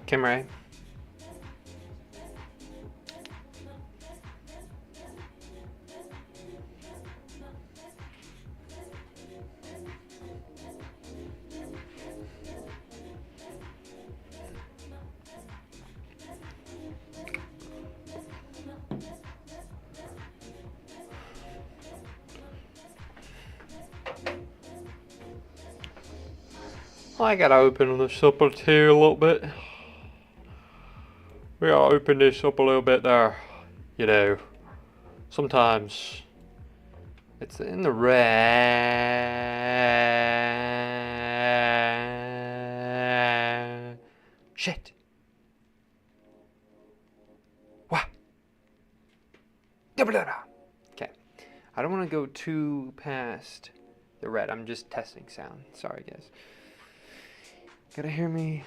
Kim Ray. I gotta open this up here a little bit. We gotta open this up a little bit there. You know, sometimes it's in the red. Shit. What? Okay. I don't want to go too past the red. I'm just testing sound. Sorry, guys. Gotta hear me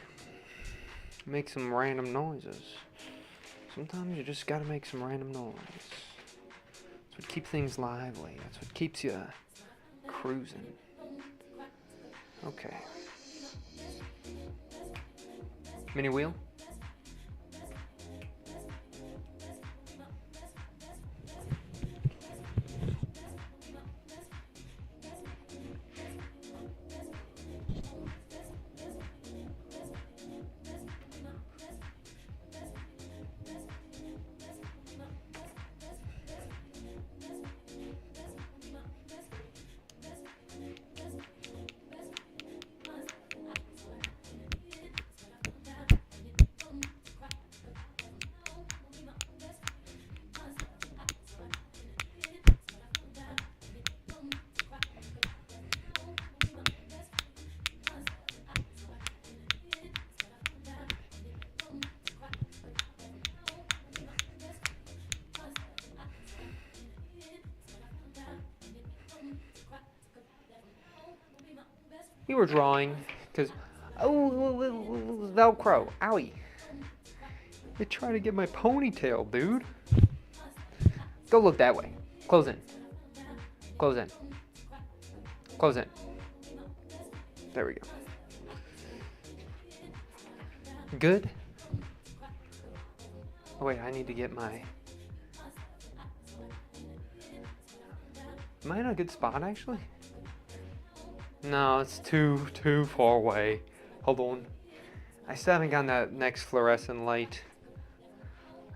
make some random noises. Sometimes you just gotta make some random noise. That's what keeps things lively. That's what keeps you cruising. Okay. Mini wheel. We were drawing, because, oh, Velcro, owie. You're trying to get my ponytail, dude. Go look that way. Close in. Close in. Close in. There we go. Good? Oh wait, I need to get my... Am I in a good spot, actually? No, it's too far away. Hold on. I still haven't gotten that next fluorescent light.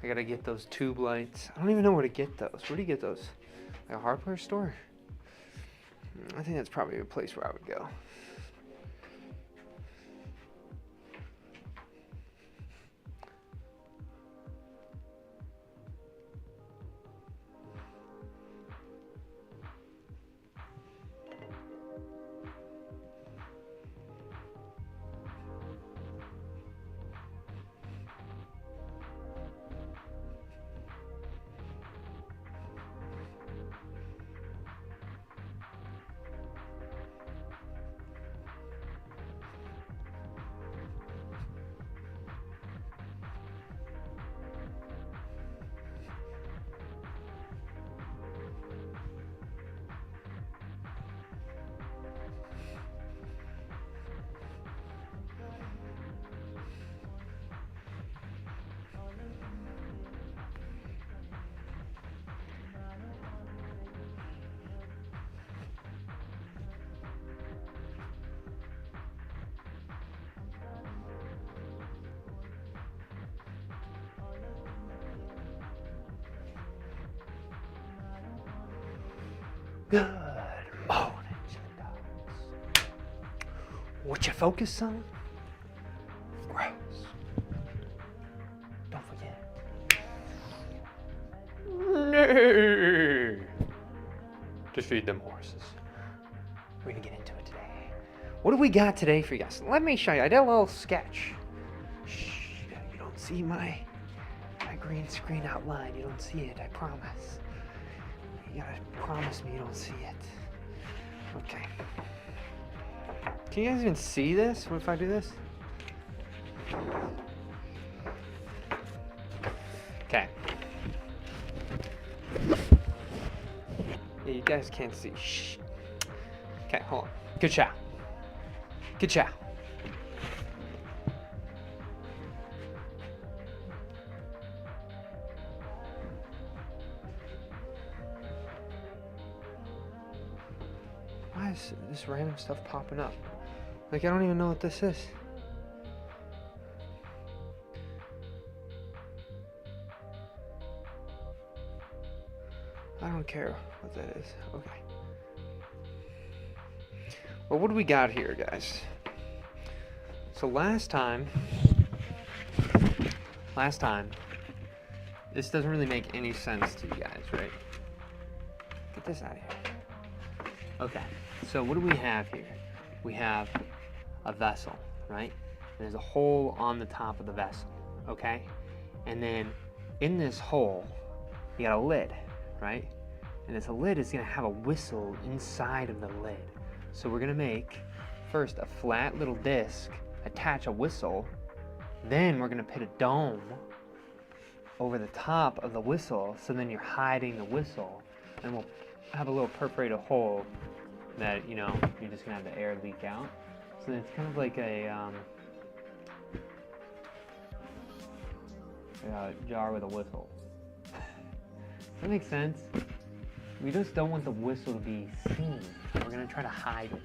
I gotta get those tube lights. I don't even know where to get those. Where do you get those? Like a hardware store? I think that's probably a place where I would go. Good morning, dogs. What you focus on? Gross. Don't forget. No. Just feed them horses. We're gonna get into it today. What do we got today for you guys? Let me show you. I did a little sketch. Shh, you don't see my green screen outline. You don't see it, I promise. You gotta promise me you don't see it. Okay. Can you guys even see this? What if I do this? Okay. Yeah, you guys can't see. Shh. Okay, hold on. Good job. Good job. why is this random stuff popping up? Like, I don't even know what this is. I don't care what that is. Okay. Well, what do we got here, guys? So last time, this doesn't really make any sense to you guys, right? Get this out of here. Okay, so what do we have here? We have a vessel, right? And there's a hole on the top of the vessel, okay? And then in this hole, you got a lid, right? And this lid is gonna have a whistle inside of the lid. So we're gonna make first a flat little disc, attach a whistle, then we're gonna put a dome over the top of the whistle, so then you're hiding the whistle, and we'll have a little perforated hole that, you know, you're just gonna have the air leak out. So it's kind of like a jar with a whistle. Does that make sense? We just don't want the whistle to be seen. We're gonna try to hide it,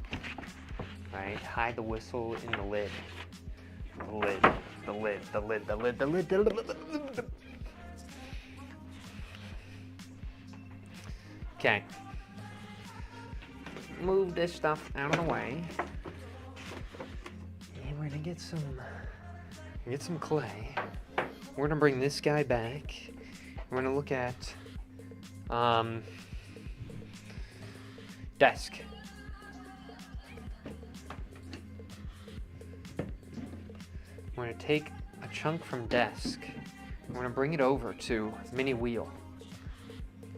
right? Hide the whistle in the lid. The lid, the lid, the lid, the lid, the lid, the lid. Okay. Move this stuff out of the way. And we're gonna get some clay. We're gonna bring this guy back. We're gonna look at desk. We're gonna take a chunk from desk. We're gonna bring it over to mini wheel.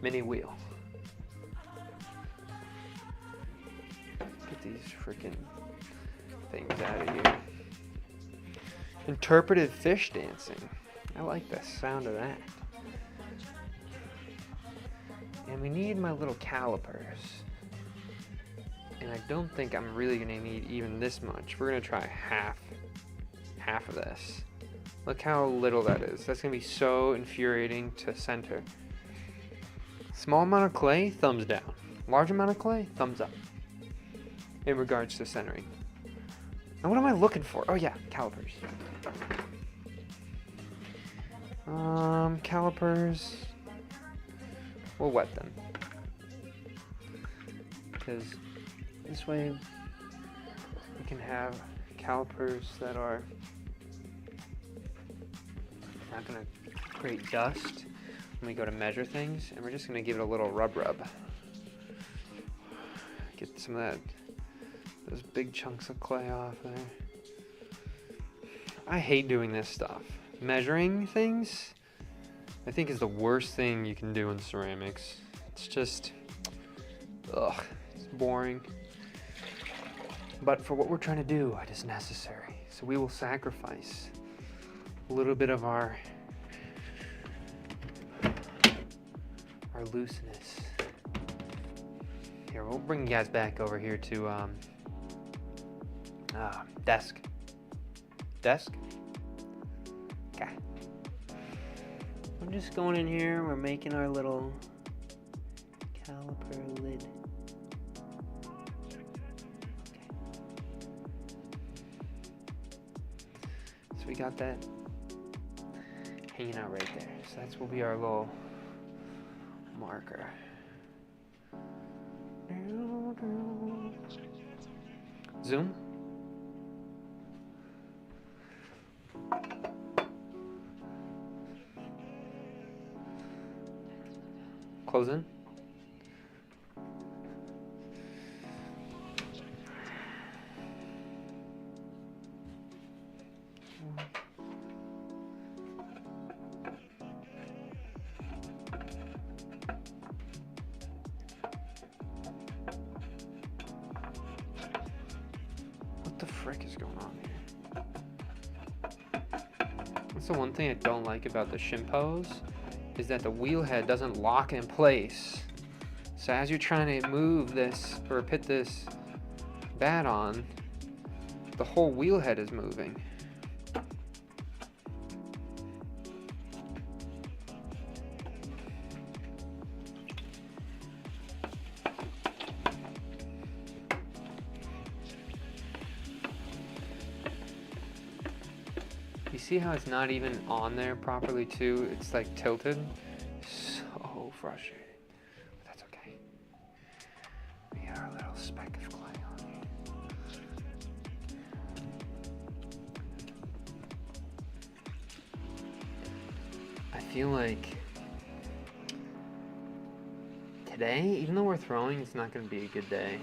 Mini wheel. Get these freaking things out of here. Interpretive fish dancing. I like the sound of that. And we need my little calipers. And I don't think I'm really gonna need even this much. We're gonna try half of this. Look how little that is. That's gonna be so infuriating to center. Small amount of clay, thumbs down. Large amount of clay, thumbs up. In regards to centering. And what am I looking for? Oh yeah, calipers. Calipers. We'll wet them. Because this way we can have calipers that are not going to create dust when we go to measure things, and we're just going to give it a little rub. Get some of those big chunks of clay off there. I hate doing this stuff. Measuring things, I think, is the worst thing you can do in ceramics. It's just, ugh, it's boring. But for what we're trying to do, it is necessary. So we will sacrifice a little bit of our looseness. Here, we'll bring you guys back over here to desk. Desk? Okay. I'm just going in here, we're making our little caliper lid. So we got that hanging out right there. So that will be our little marker. Zoom. Close in. What the frick is going on here? That's the one thing I don't like about the shimpos, is that the wheel head doesn't lock in place. So as you're trying to move this or put this bat on, the whole wheel head is moving. see how it's not even on there properly too? It's like tilted. So frustrating. But that's okay. We got our little speck of clay on here. I feel like today, even though we're throwing, it's not going to be a good day.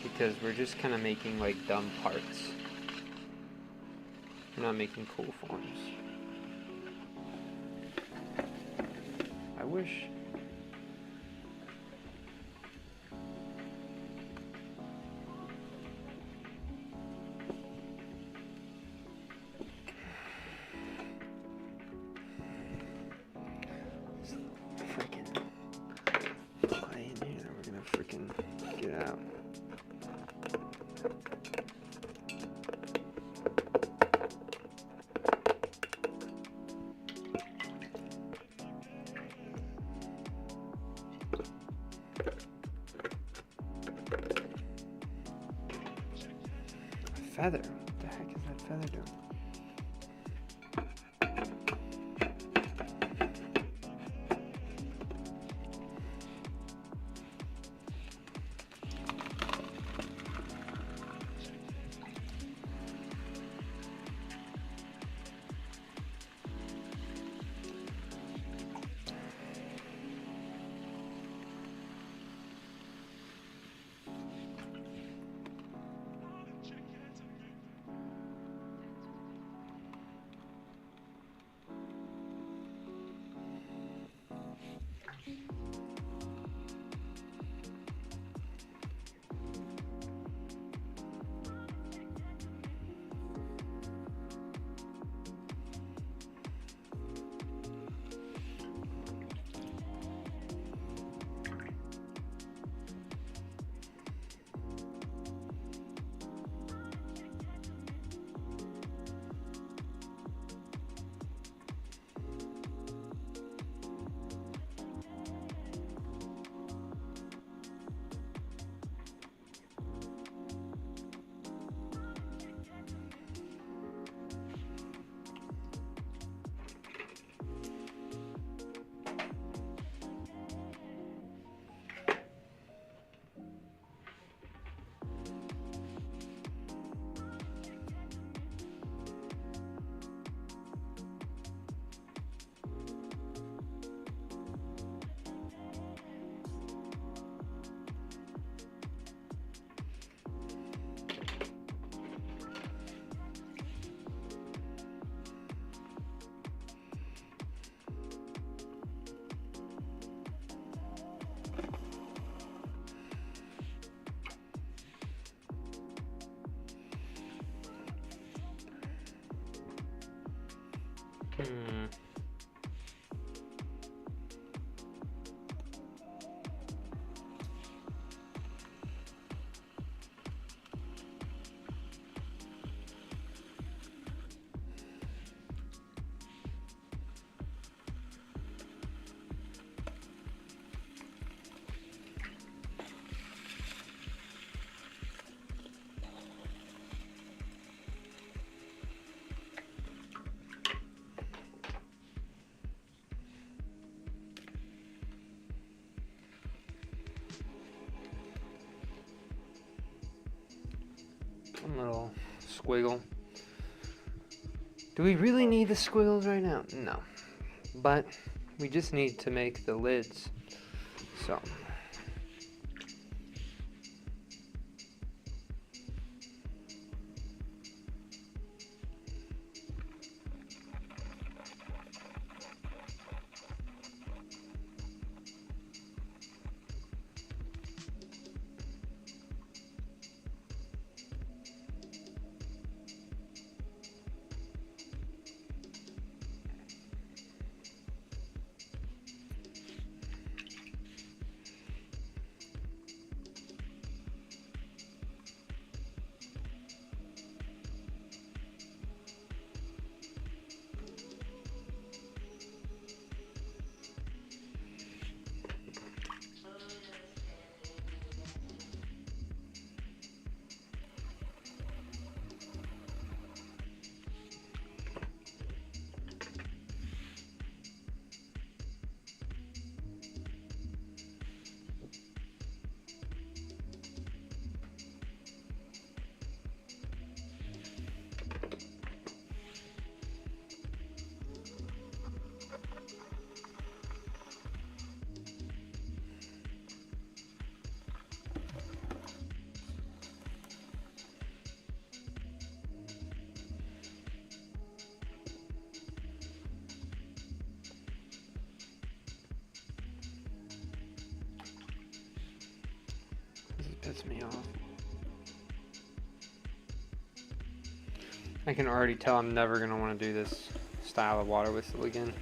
Because we're just kind of making like dumb parts. We're not making cool forms. I wish. Freaking clay in here. We're gonna freaking get out. Feather? What the heck is that feather doing? One little squiggle. Do we really need the squiggles right now? No. But we just need to make the lids. So. Pisses me off. I can already tell I'm never going to want to do this style of water whistle again.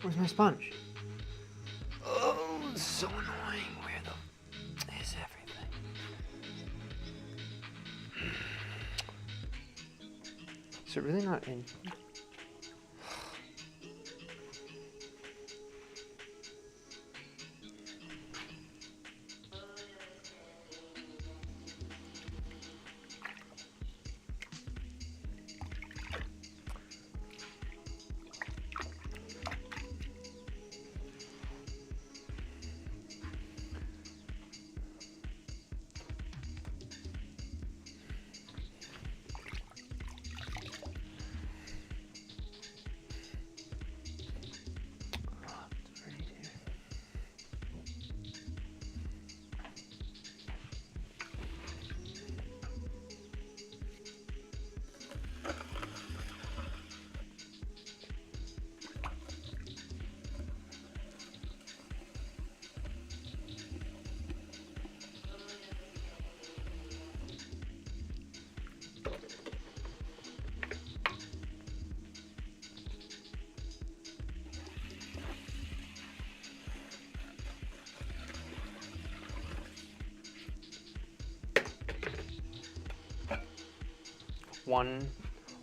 Where's my sponge? Oh, it's so annoying. Where the is everything? Is it really not in?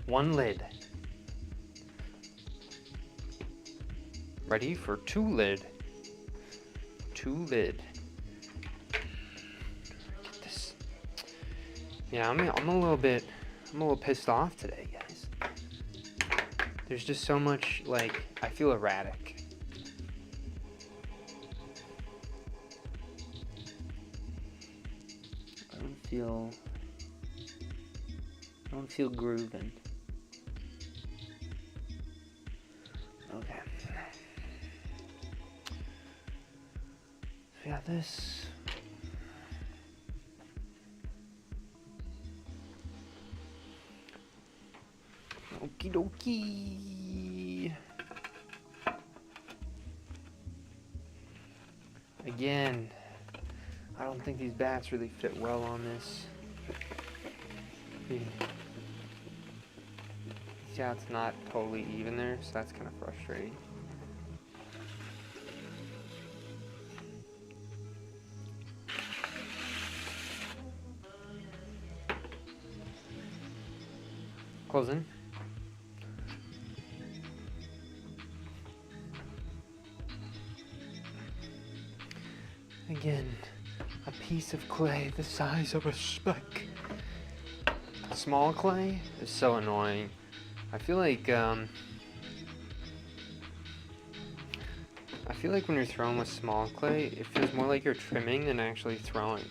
One lid. Ready for two lid. Two lid. Get this. Yeah, I'm a little pissed off today, guys. There's just so much, like, I feel erratic. I don't feel grooving. Okay. We got this. Okie dokie. Again, I don't think these bats really fit well on this. See how it's not totally even there, so that's kind of frustrating. Closing. Again, a piece of clay the size of a speck. Small clay is so annoying. I feel like when you're throwing with small clay, it feels more like you're trimming than actually throwing.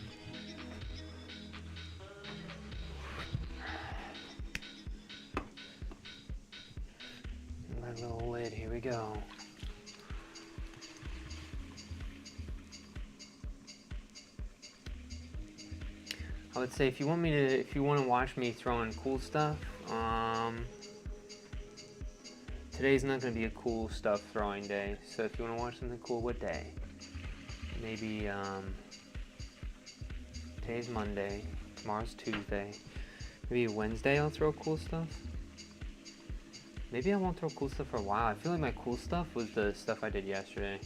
My little lid, here we go. I would say if you want to watch me throwing cool stuff, today's not going to be a cool stuff throwing day. So if you want to watch something cool, what day? Maybe today's Monday, tomorrow's Tuesday. Maybe Wednesday I'll throw cool stuff. Maybe I won't throw cool stuff for a while. I feel like my cool stuff was the stuff I did yesterday.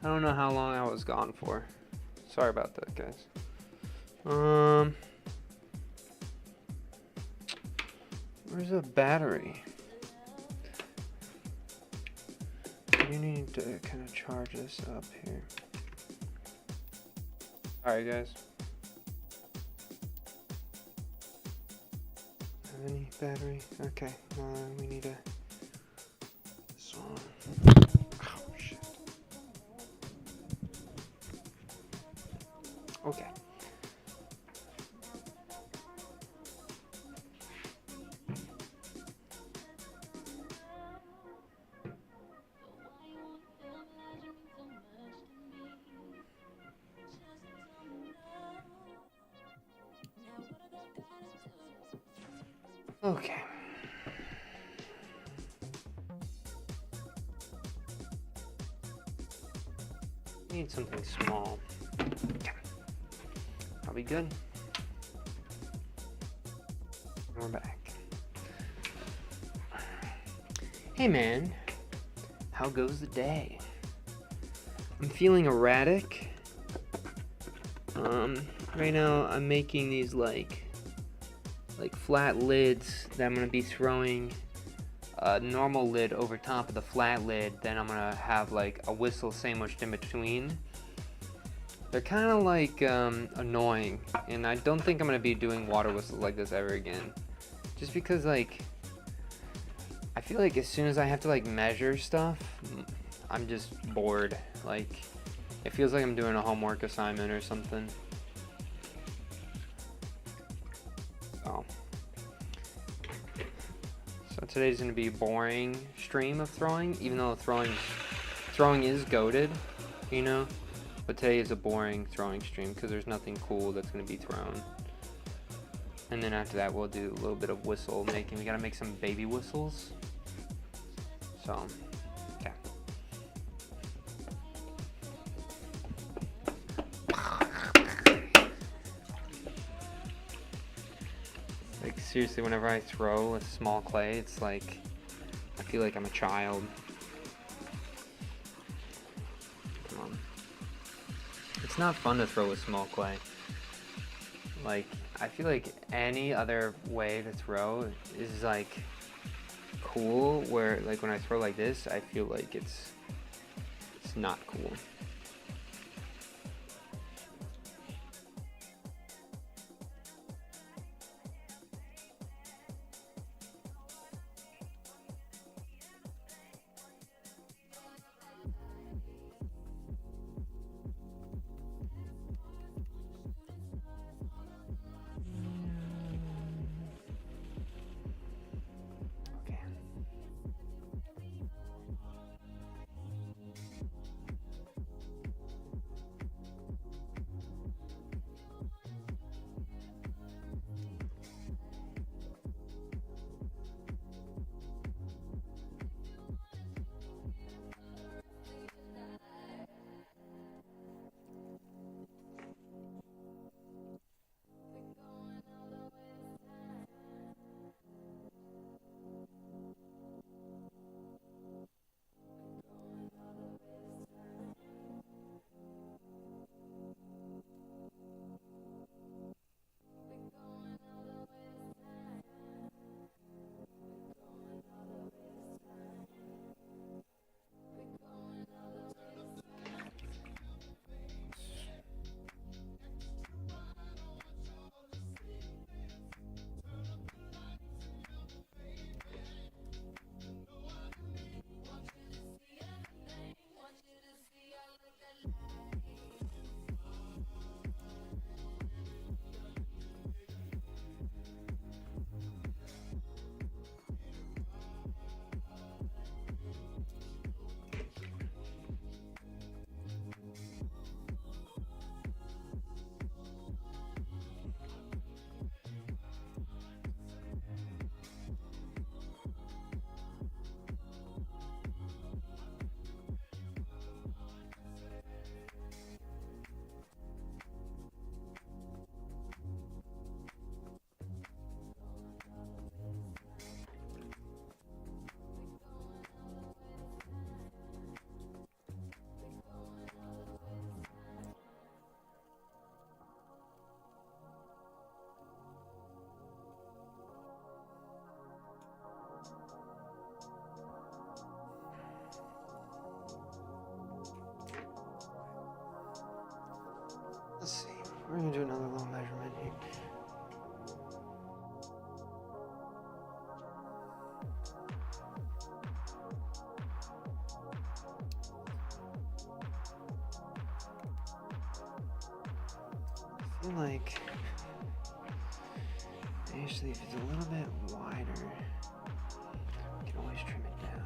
I don't know how long I was gone for. Sorry about that, guys. Where's the battery? You need to kind of charge this up here. Alright, guys. Have any battery? Okay, we need a... this one. Oh, shit. Okay. Okay. Need something small. Okay. I'll be good. And we're back. Hey man, how goes the day? I'm feeling erratic. Right now I'm making these like flat lids that I'm gonna be throwing a normal lid over top of the flat lid. Then I'm gonna have like a whistle sandwiched in between. They're kind of like annoying, and I don't think I'm gonna be doing water whistles like this ever again. Just because like, I feel like as soon as I have to like measure stuff, I'm just bored. Like, it feels like I'm doing a homework assignment or something. So today's gonna be a boring stream of throwing, even though throwing is goated, you know. But today is a boring throwing stream because there's nothing cool that's gonna be thrown. And then after that, we'll do a little bit of whistle making. We gotta make some baby whistles. So, okay. Like seriously, whenever I throw with small clay, it's like, I feel like I'm a child. Come on. It's not fun to throw with small clay. Like, I feel like any other way to throw is like cool, where like when I throw like this, I feel like it's not cool. Let's see, we're gonna do another little measurement here. I feel like, actually, if it's a little bit wider, we can always trim it down.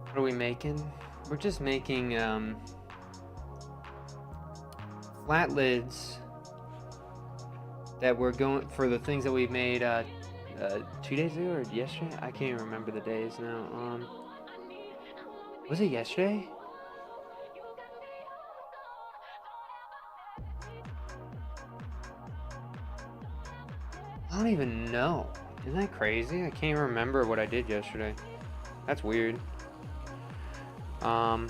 What are we making? We're just making flat lids that we're going for the things that we made 2 days ago or yesterday. I can't even remember the days now. Was it yesterday? I don't even know. Isn't that crazy? I can't even remember what I did yesterday. That's weird. But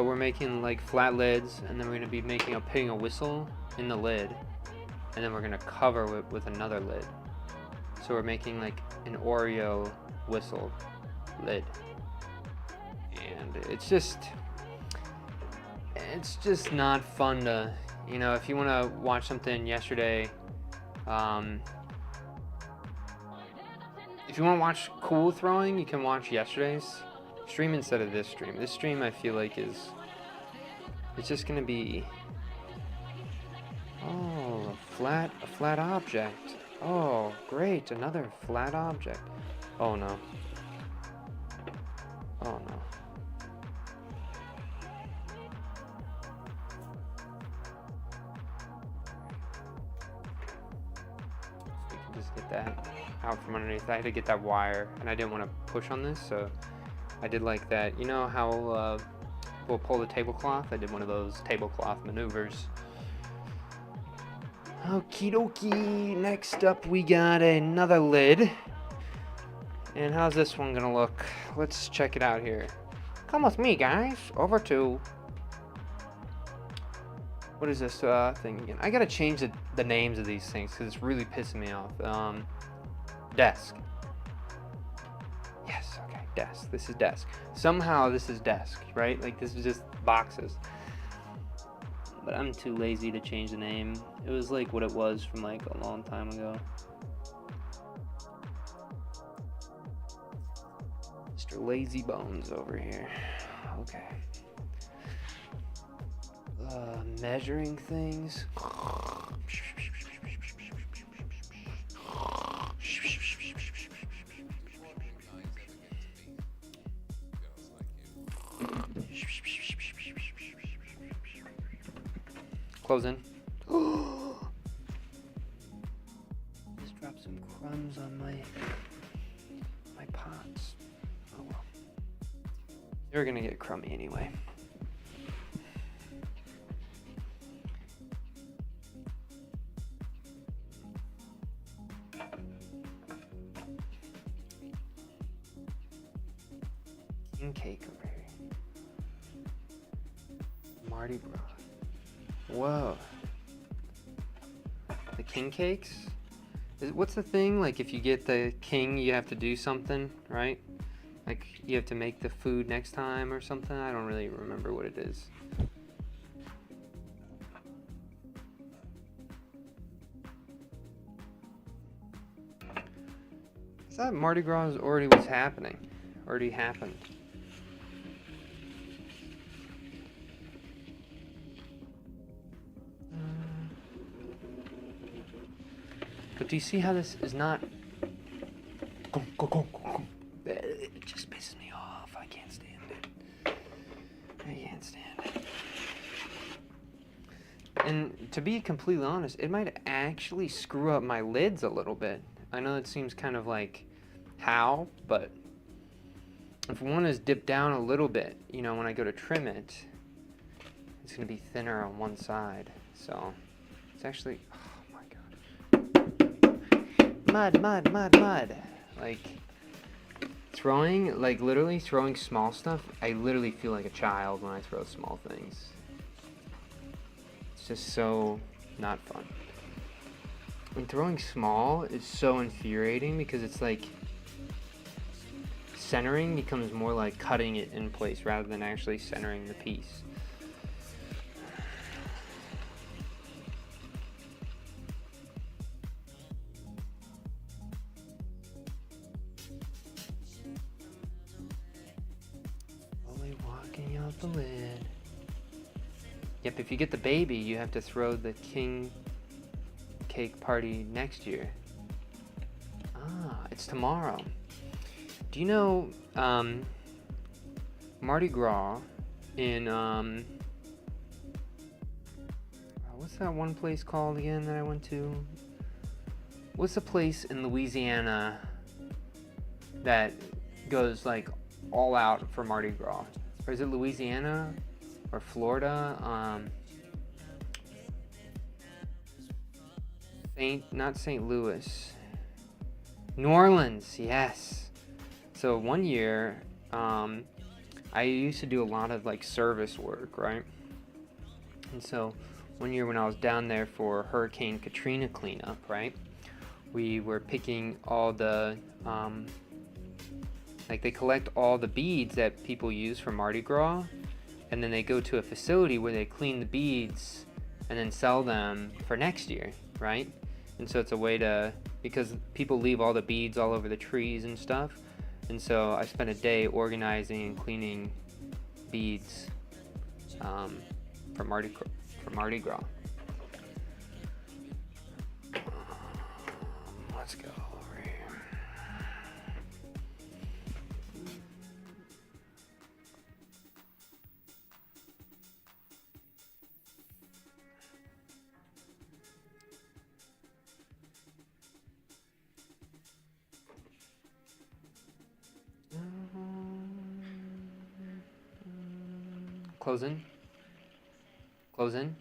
we're making like flat lids, and then we're gonna be putting a whistle in the lid, and then we're gonna cover it with another lid. So we're making like an Oreo whistle lid, and it's just not fun to, you know, if you want to watch something yesterday, if you want to watch cool throwing, you can watch yesterday's stream instead of this stream. This stream I feel like it's just gonna be, oh, a flat object. Oh, great, another flat object. Oh no. Oh no. We can just get that out from underneath. I had to get that wire, and I didn't want to push on this, so I did like that. You know how we'll pull the tablecloth? I did one of those tablecloth maneuvers. Okie dokie, next up we got another lid. And how's this one gonna look? Let's check it out here. Come with me, guys. Over to... what is this thing again? I gotta change the names of these things because it's really pissing me off. Desk. Yes, okay, desk. This is desk. Somehow this is desk, right? Like this is just boxes. But I'm too lazy to change the name. It was like what it was from like a long time ago. Mr. Lazy Bones over here. Okay. Measuring things. Close in. Just dropped some crumbs on my pots. Oh well. They're gonna get crummy anyway. King cake over here. Mardi Gras. Whoa. The king cakes? What's the thing? Like if you get the king, you have to do something, right? Like you have to make the food next time or something? I don't really remember what it is. I thought Mardi Gras already was happening. Already happened. But do you see how this is not... It just pisses me off. I can't stand it. I can't stand it. And to be completely honest, it might actually screw up my lids a little bit. I know it seems kind of like how, but if one is dipped down a little bit, you know, when I go to trim it, it's going to be thinner on one side. So it's actually... Mud. Like throwing, like literally throwing small stuff, I literally feel like a child when I throw small things. It's just so not fun. And throwing small is so infuriating because it's like centering becomes more like cutting it in place rather than actually centering the piece. The lid. Yep, if you get the baby, you have to throw the king cake party next year. Ah, it's tomorrow. Do you know Mardi Gras in what's that one place called again that I went to? What's the place in Louisiana that goes like all out for Mardi Gras? Or is it Louisiana or Florida? Not St. Louis. New Orleans, yes. So one year, I used to do a lot of like service work, right? And so one year when I was down there for Hurricane Katrina cleanup, right? We were picking all the, like they collect all the beads that people use for Mardi Gras, and then they go to a facility where they clean the beads and then sell them for next year, right? And so it's a way to, because people leave all the beads all over the trees and stuff, and so I spent a day organizing and cleaning beads for Mardi Gras. Let's go over here. Close in. Close in.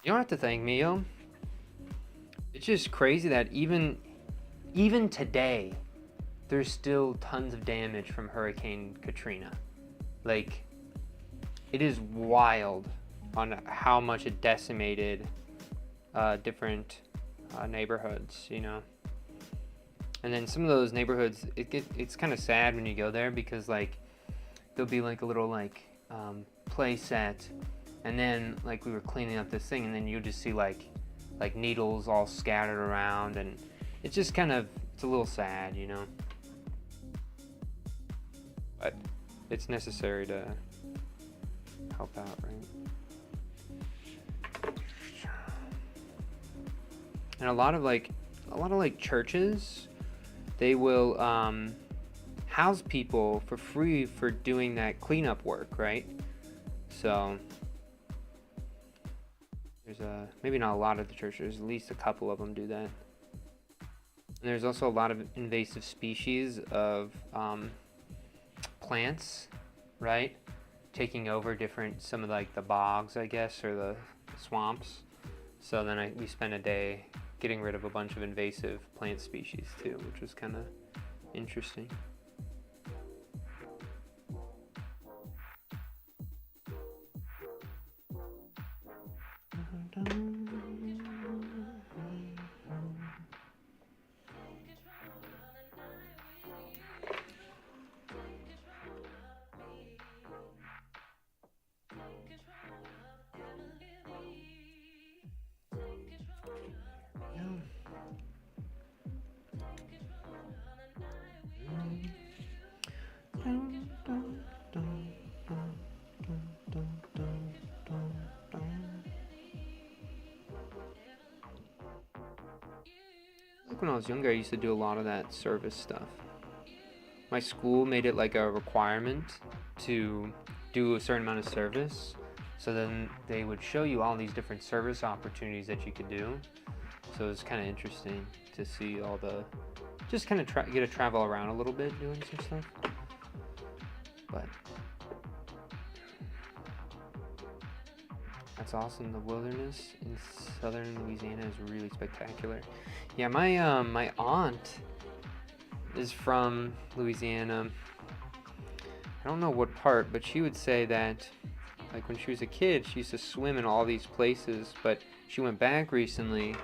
You don't have to thank me, yo. It's just crazy that even today, there's still tons of damage from Hurricane Katrina. Like, it is wild on how much it decimated different neighborhoods, you know. And then some of those neighborhoods, it's kind of sad when you go there because like there'll be like a little like play set, and then like we were cleaning up this thing, and then you just see like needles all scattered around, and it's just kind of, it's a little sad, you know. But it's necessary to help out, right? And a lot of like churches, they will house people for free for doing that cleanup work, right? So there's maybe not a lot of the churches, at least a couple of them do that. And there's also a lot of invasive species of plants, right? Taking over some of like the bogs, I guess, or the swamps. So then we spent a day getting rid of a bunch of invasive plant species too, which was kind of interesting. When I was younger, I used to do a lot of that service stuff. My school made it like a requirement to do a certain amount of service, so then they would show you all these different service opportunities that you could do. So it was kind of interesting to see all the, just kind of get to travel around a little bit doing some stuff. But that's awesome. The wilderness in southern Louisiana is really spectacular. Yeah, my aunt is from Louisiana. I don't know what part, but she would say that like when she was a kid, she used to swim in all these places, but she went back recently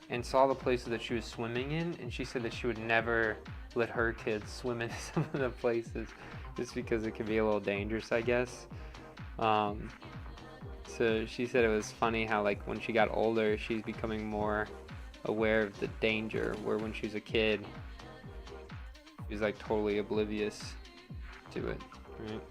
and saw the places that she was swimming in, and she said that she would never let her kids swim in some of the places just because it could be a little dangerous, I guess. So she said it was funny how like when she got older, she's becoming more aware of the danger, where when she was a kid, she was like totally oblivious to it, right?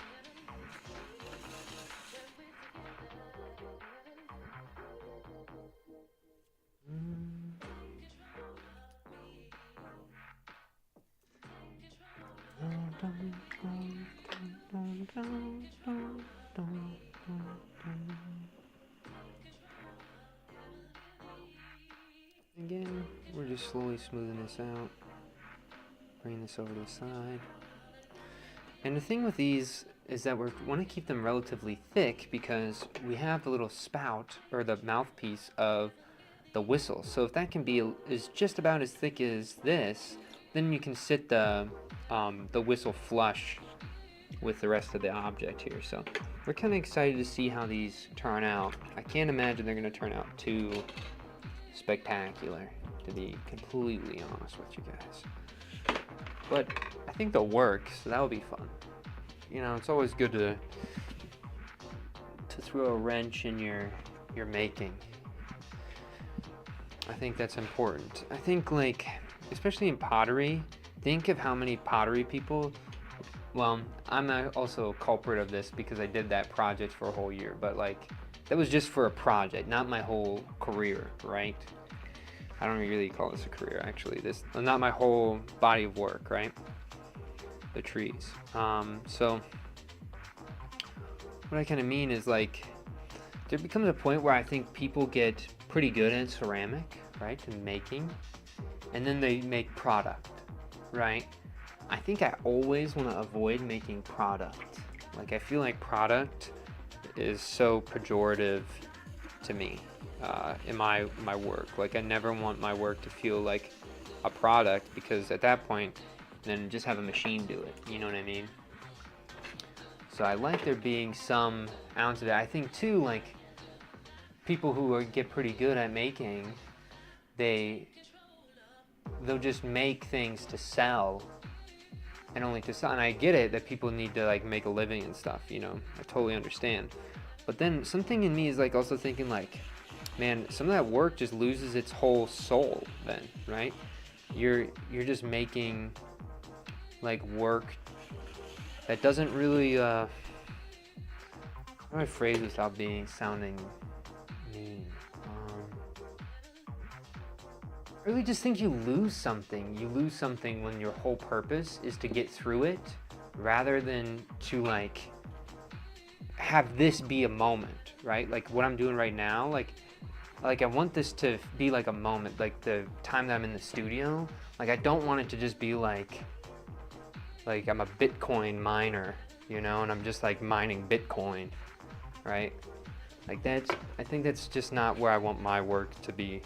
Again, we're just slowly smoothing this out, bringing this over to the side. And the thing with these is that we want to keep them relatively thick because we have the little spout or the mouthpiece of the whistle. So if that can be is just about as thick as this, then you can sit the whistle flush with the rest of the object here. So we're kind of excited to see how these turn out. I can't imagine they're going to turn out too spectacular, to be completely honest with you guys. But I think they'll work, so that'll be fun. You know, it's always good to throw a wrench in your making. I think that's important. I think, like, especially in pottery, think of how many pottery people, well, I'm also a culprit of this because I did that project for a whole year, but like, that was just for a project, not my whole career, right? I don't really call this a career, actually. This, not my whole body of work, right? The trees. So what I kind of mean is, like, there becomes a point where I think people get pretty good at ceramic, right, and making, and then they make product, right? I think I always want to avoid making product. Like, I feel like product is so pejorative to me in my work. Like, I never want my work to feel like a product, because at that point, then just have a machine do it. You know what I mean? So I like there being some ounce of that. I think too, like, people who get pretty good at making, they'll just make things to sell, and only to sell. And I get it that people need to, like, make a living and stuff, you know, I totally understand. But then something in me is, like, also thinking, like, man, some of that work just loses its whole soul then, right? You're just making, like, work that doesn't really how do I phrase this without sounding mean? I really just think you lose something. You lose something when your whole purpose is to get through it, rather than to, like, have this be a moment, right? Like what I'm doing right now, like I want this to be like a moment, like the time that I'm in the studio. Like, I don't want it to just be like I'm a Bitcoin miner, you know, and I'm just, like, mining Bitcoin, right? Like, I think that's just not where I want my work to be.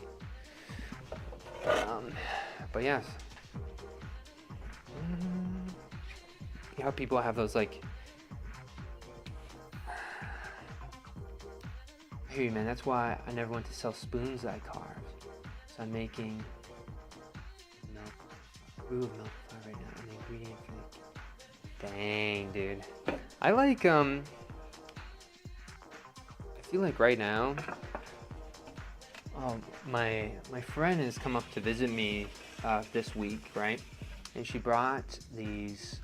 But yes. You know how people have those, like, I hear you, man. That's why I never went to sell spoons that I carved. So I'm making brew of milk right now, and the ingredient for the... Dang, dude. I like, I feel like right now, my friend has come up to visit me this week, right? And she brought these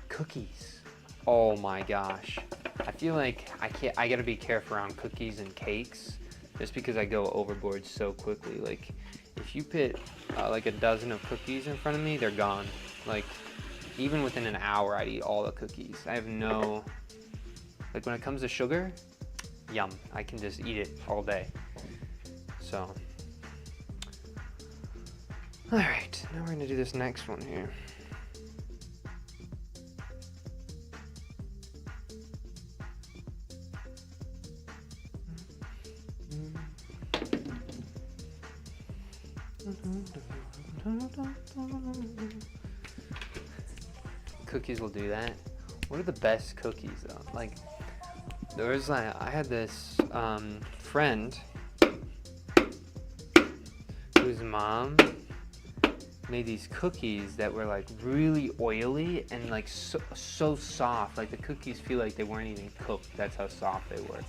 cookies. Oh my gosh. I feel like I gotta be careful around cookies and cakes, just because I go overboard so quickly. Like, if you put like a dozen of cookies in front of me, they're gone. Like, even within an hour, I'd eat all the cookies. I have no, like, when it comes to sugar, yum. I can just eat it all day. So, all right, now we're gonna do this next one here. Cookies will do that. What are the best cookies though? Like, there was like, I had this friend whose mom made these cookies that were, like, really oily and, like, so soft. Like, the cookies feel like they weren't even cooked. That's how soft they were.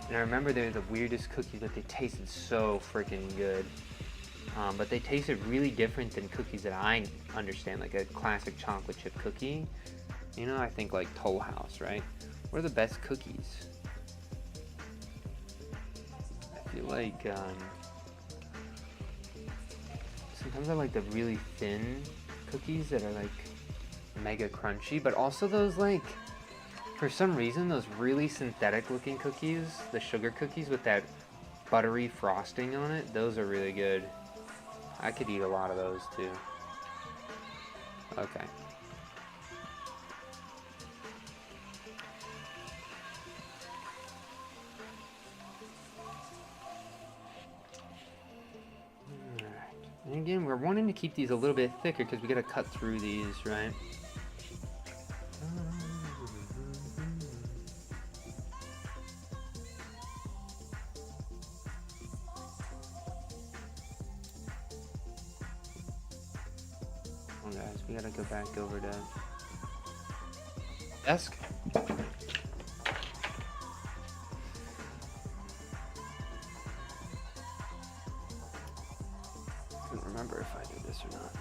And I remember they were the weirdest cookies, but they tasted so freaking good. But they tasted really different than cookies that I understand, like a classic chocolate chip cookie. You know, I think like Toll House, right? What are the best cookies? I feel like sometimes I like the really thin cookies that are, like, mega crunchy, but also those, like, for some reason, those really synthetic looking cookies, the sugar cookies with that buttery frosting on it, those are really good. I could eat a lot of those too. Okay. again, we're wanting to keep these a little bit thicker because we gotta cut through these, right? Oh guys, we gotta go back over to desk. Couldn't remember if I did this or not.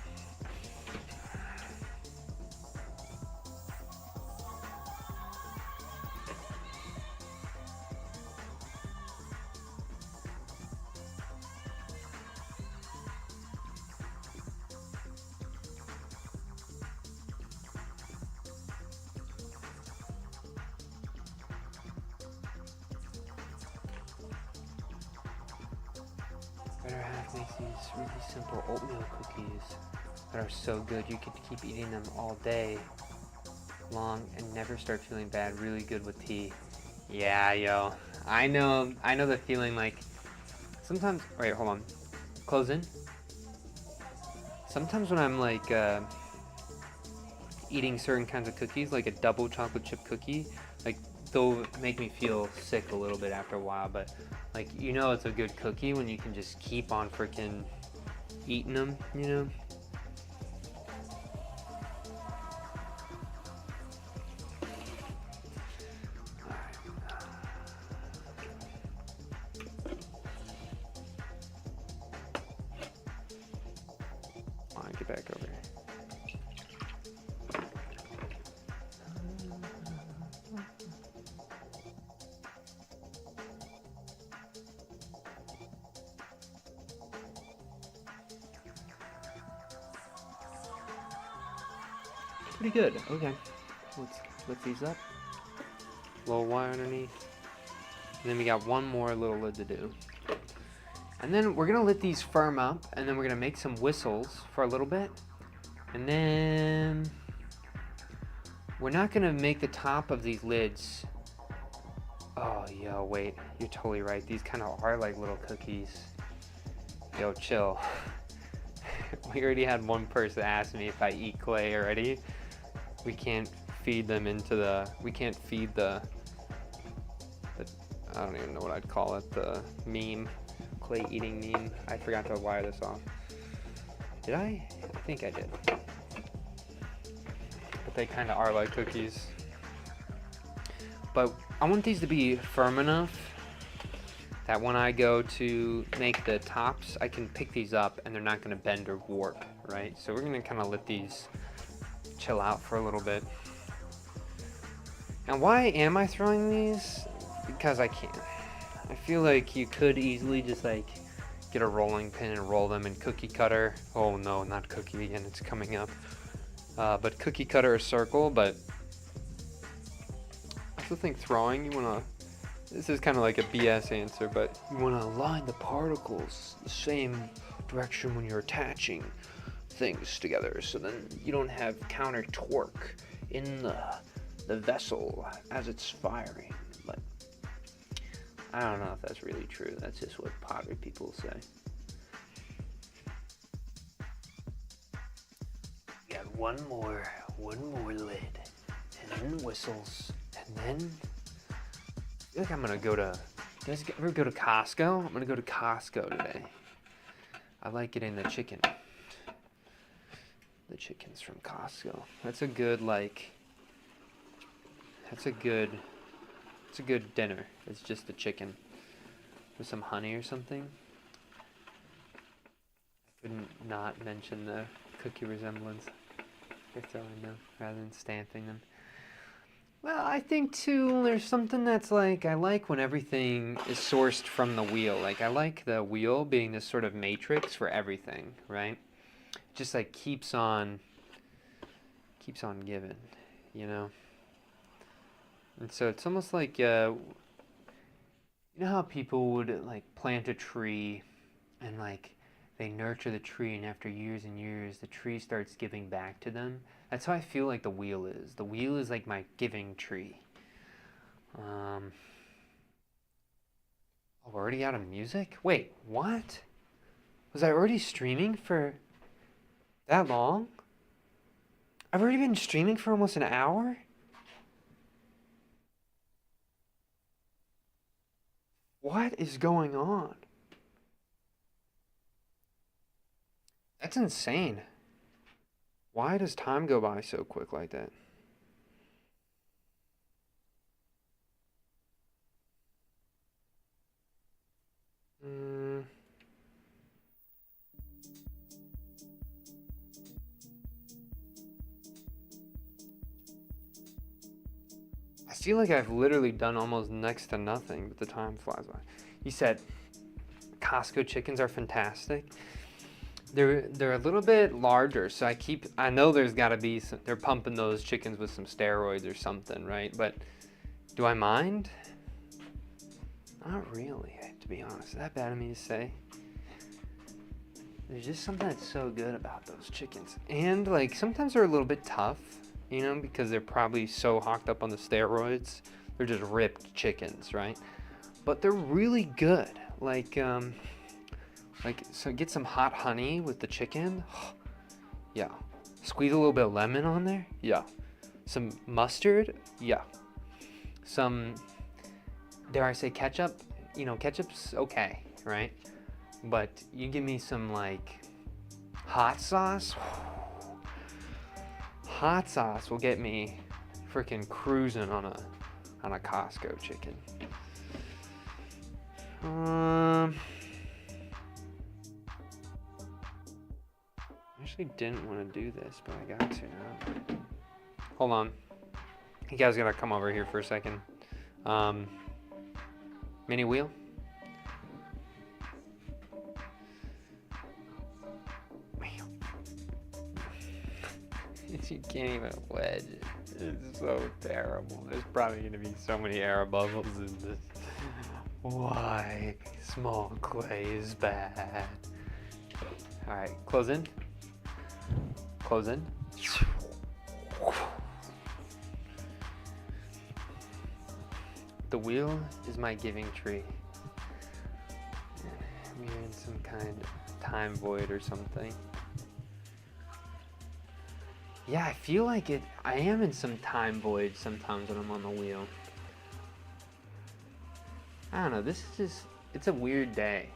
Better Half makes these really simple oatmeal cookies that are so good you could keep eating them all day long and never start feeling bad. Really good with tea. Yeah, yo. I know the feeling. Like sometimes, wait, hold on. Close in. Sometimes when I'm like eating certain kinds of cookies, like a double chocolate chip cookie, like they'll make me feel sick a little bit after a while, but like, you know, it's a good cookie when you can just keep on freaking eating them, you know? Come on, get back over here. Pretty good. Okay. Let's lift these up. Little wire underneath. And then we got one more little lid to do. And then we're gonna let these firm up, and then we're gonna make some whistles for a little bit. And then we're not gonna make the top of these lids. Oh, yo, wait. You're totally right. These kind of are like little cookies. Yo, chill. We already had one person ask me if I eat clay already. We can't feed them into the, we can't feed the, I don't even know what I'd call it, the meme, clay eating meme. I forgot to wire this off. Did I? I think I did. But they kind of are like cookies. But I want these to be firm enough that when I go to make the tops, I can pick these up and they're not gonna bend or warp, right? So we're gonna kind of let these chill out for a little bit. And why am I throwing these? Because I can. I feel like you could easily just like get a rolling pin and roll them in cookie cutter. Oh no, not cookie again, it's coming up. But cookie cutter or circle, but I also think throwing, you wanna, this is kind of like a BS answer, but you wanna align the particles the same direction when you're attaching things together, so then you don't have counter torque in the vessel as it's firing. But I don't know if that's really true. That's just what pottery people say. We got one more lid, and then whistles, and then I feel like I'm gonna go to. You guys ever go to Costco? I'm gonna go to Costco today. I like getting the chicken. The chicken's from Costco. That's a good, like, it's a good dinner. It's just the chicken with some honey or something. I couldn't not mention the cookie resemblance. You're throwing them rather than stamping them. Well, I think too, there's something that's like, I like when everything is sourced from the wheel. Like, I like the wheel being this sort of matrix for everything, right? Just like keeps on giving, you know. And so it's almost like you know how people would like plant a tree and like they nurture the tree, and after years and years the tree starts giving back to them. That's how I feel like the wheel is. The wheel is like my giving tree. Oh, we're already out of music? Wait, what? Was I already streaming for that long? I've already been streaming for almost an hour? What is going on? That's insane. Why does time go by so quick like that? Mm. I feel like I've literally done almost next to nothing, but the time flies by. You said Costco chickens are fantastic. They're a little bit larger, so I know there's got to be some, they're pumping those chickens with some steroids or something, right? But do I mind? Not really, to be honest. Is that bad of me to say? There's just something that's so good about those chickens. And like sometimes they're a little bit tough, you know, because they're probably so hocked up on the steroids. They're just ripped chickens, right? But they're really good. Like so get some hot honey with the chicken. Yeah. Squeeze a little bit of lemon on there. Yeah. Some mustard. Yeah. Some, dare I say, ketchup. You know, ketchup's okay, right? But you give me some like hot sauce. Hot sauce will get me freaking cruising on a Costco chicken. I actually didn't want to do this, but I got to now. Hold on. You guys gotta come over here for a second. Mini wheel. You can't even wedge it. It's so terrible. There's probably gonna be so many air bubbles in this. Why small clay is bad. Alright, close in. Close in. The wheel is my giving tree. We're in some kind of time void or something. Yeah, I feel like I am in some time void sometimes when I'm on the wheel. I don't know, it's a weird day.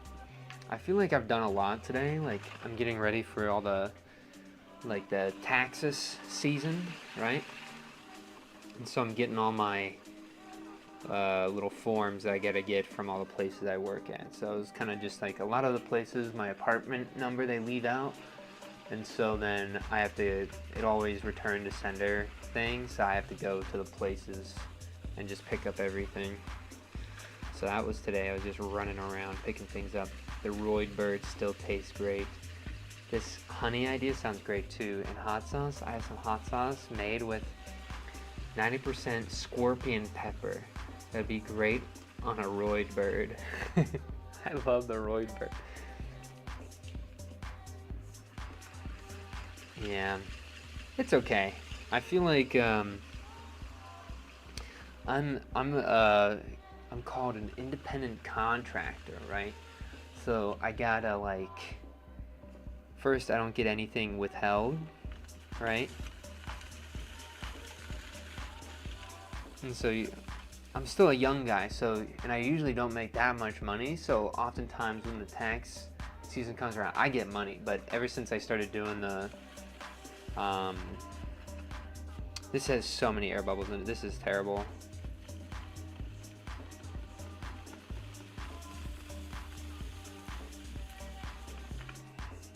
I feel like I've done a lot today. Like, I'm getting ready for all the taxes season, right? And so I'm getting all my little forms that I gotta get from all the places I work at. So it's kind of just like a lot of the places, my apartment number they leave out. And so then I have to, it always return to sender thing, so I have to go to the places and just pick up everything. So that was today. I was just running around picking things up. The roid bird still tastes great. This honey idea sounds great too. And hot sauce, I have some hot sauce made with 90% scorpion pepper. That'd be great on a roid bird. I love the roid bird. Yeah, it's okay. I feel like I'm called an independent contractor, right? So I gotta like, first I don't get anything withheld, right? And so I'm still a young guy, so, and I usually don't make that much money, so oftentimes when the tax season comes around, I get money. But ever since I started doing the this has so many air bubbles in it. This is terrible.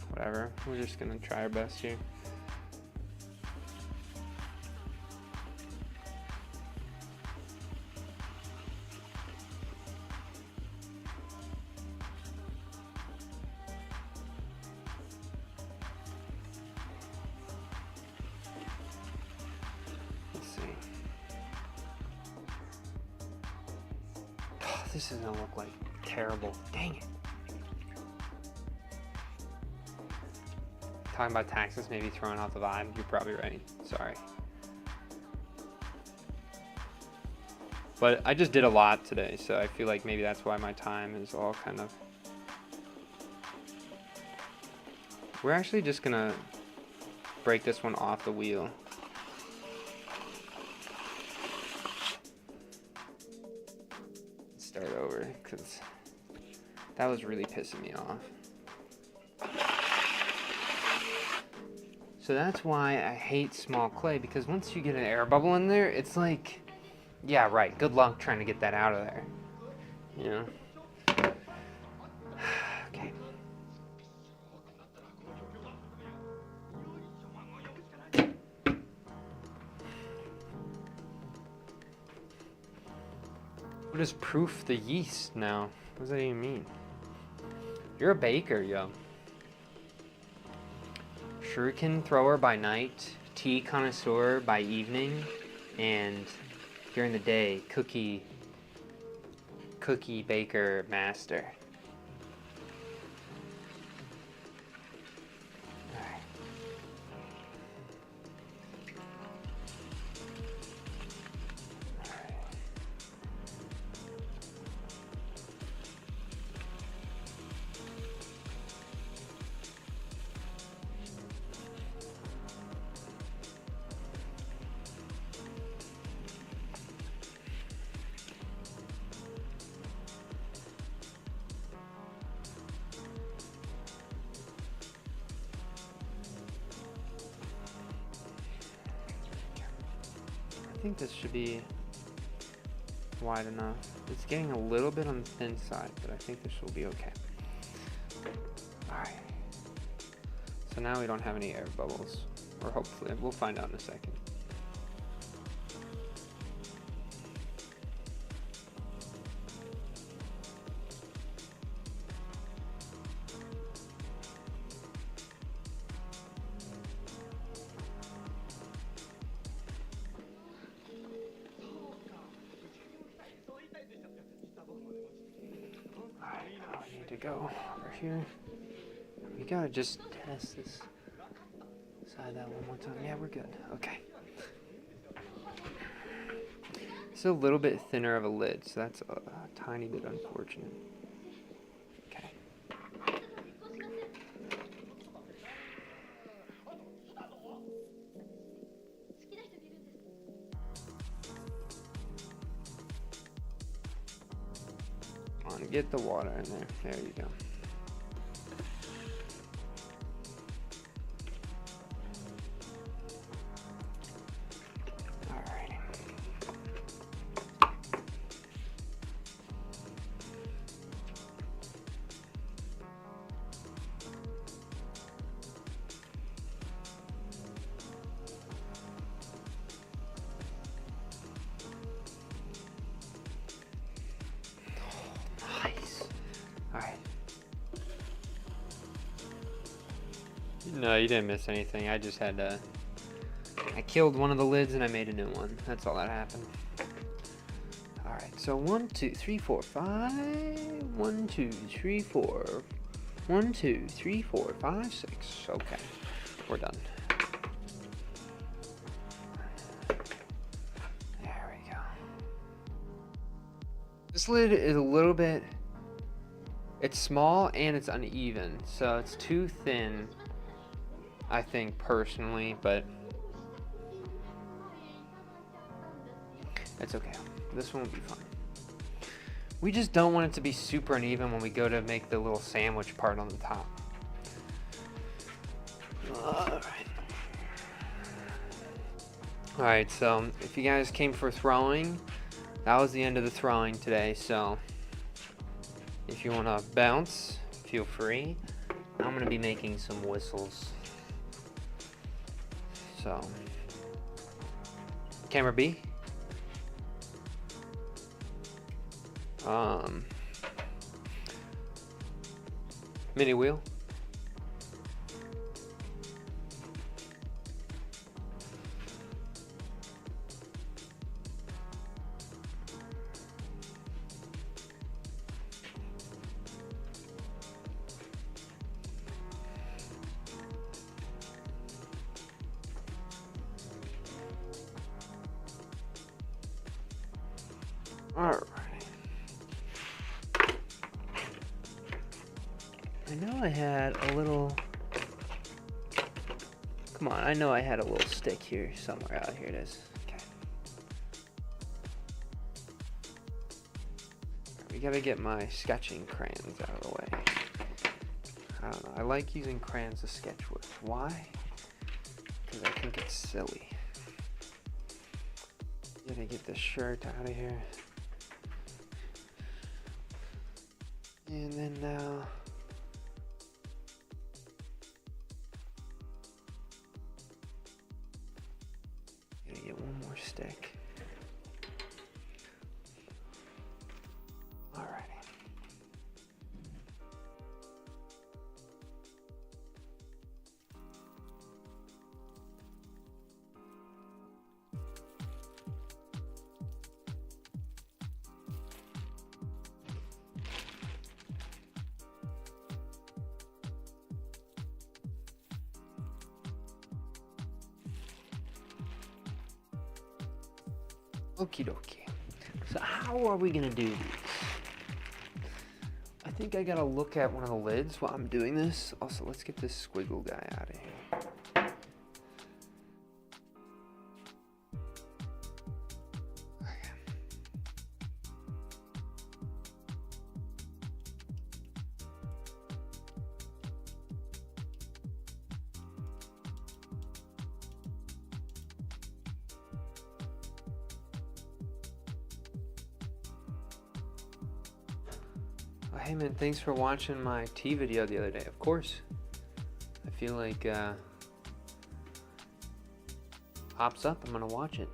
Whatever. We're just gonna try our best here. This is gonna look like terrible. Dang it. Talking about taxes maybe throwing off the vibe. You're probably right. Sorry. But I just did a lot today, so I feel like maybe that's why my time is all kind of We're actually just gonna break this one off the wheel. Start over, because that was really pissing me off. So that's why I hate small clay, because once you get an air bubble in there, it's like, yeah, right, good luck trying to get that out of there. You know? Okay. What is proof the yeast now? What does that even mean? You're a baker, yo. Shuriken thrower by night, tea connoisseur by evening, and during the day, cookie baker master. I think this should be wide enough. It's getting a little bit on the thin side, but I think this will be okay. Alright. So now we don't have any air bubbles. Or hopefully, we'll find out in a second. To go over here. We gotta just test this side that one more time. Yeah, we're good. Okay. It's a little bit thinner of a lid, so that's a tiny bit unfortunate. Okay. Get the water in there. There you go. Alrighty. Alright. No, you didn't miss anything. I just had to... I killed one of the lids and I made a new one. That's all that happened. Alright, so 1, 2, 3, 4, 5. 1, 2, 3, 4. 1, 2, 3, 4, 5, 6. Okay. We're done. There we go. This lid is a little bit... It's small and it's uneven, so it's too thin, I think, personally, but it's okay. This one will be fine. We just don't want it to be super uneven when we go to make the little sandwich part on the top. Alright, so if you guys came for throwing, that was the end of the throwing today, so if you want to bounce, feel free. I'm going to be making some whistles. So, camera B. Mini wheel. Alright. I know I had a little Come on, I know I had a little stick here somewhere. Out here it is. Okay. We gotta get my sketching crayons out of the way. I don't know. I like using crayons to sketch with. Why? Because I think it's silly. Gotta get this shirt out of here. And then now. Gotta get one more stick. Alrighty. Okie dokie. So how are we gonna do these? I think I gotta look at one of the lids while I'm doing this. Also, let's get this squiggle guy out of here. Oh, hey man, thanks for watching my tea video the other day. Of course. I feel like pops up, I'm gonna watch it.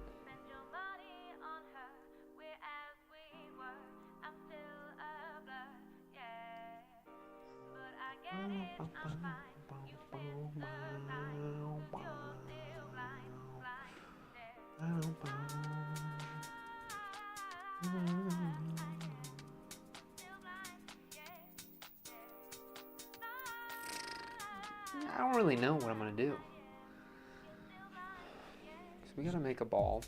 I don't really know what I'm gonna do. So we gotta make a ball.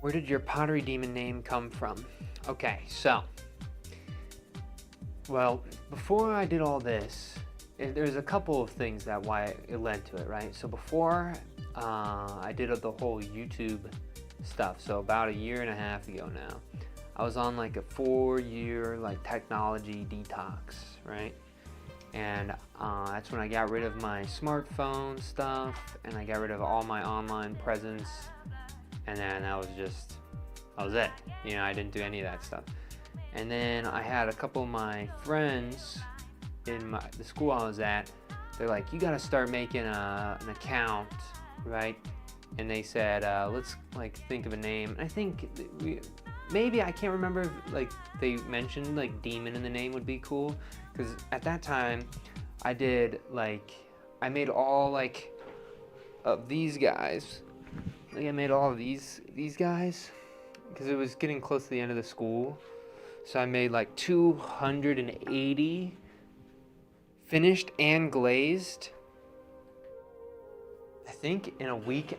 Where did your pottery demon name come from? Okay, so, well, before I did all this, there's a couple of things that why it led to it, right? So before I did the whole YouTube stuff, so about 1.5 years ago now, I was on like a 4-year like technology detox, right? And that's when I got rid of my smartphone stuff, and I got rid of all my online presence. And then that was it. You know, I didn't do any of that stuff. And then I had a couple of my friends in the school I was at. They're like, you gotta start making an account, right? And they said, let's like think of a name. And I think maybe, I can't remember if like they mentioned like demon in the name would be cool. Because at that time, I made all like of these guys. Like I made all of these guys because it was getting close to the end of the school. So I made like 280 finished and glazed, I think in 1.5 weeks.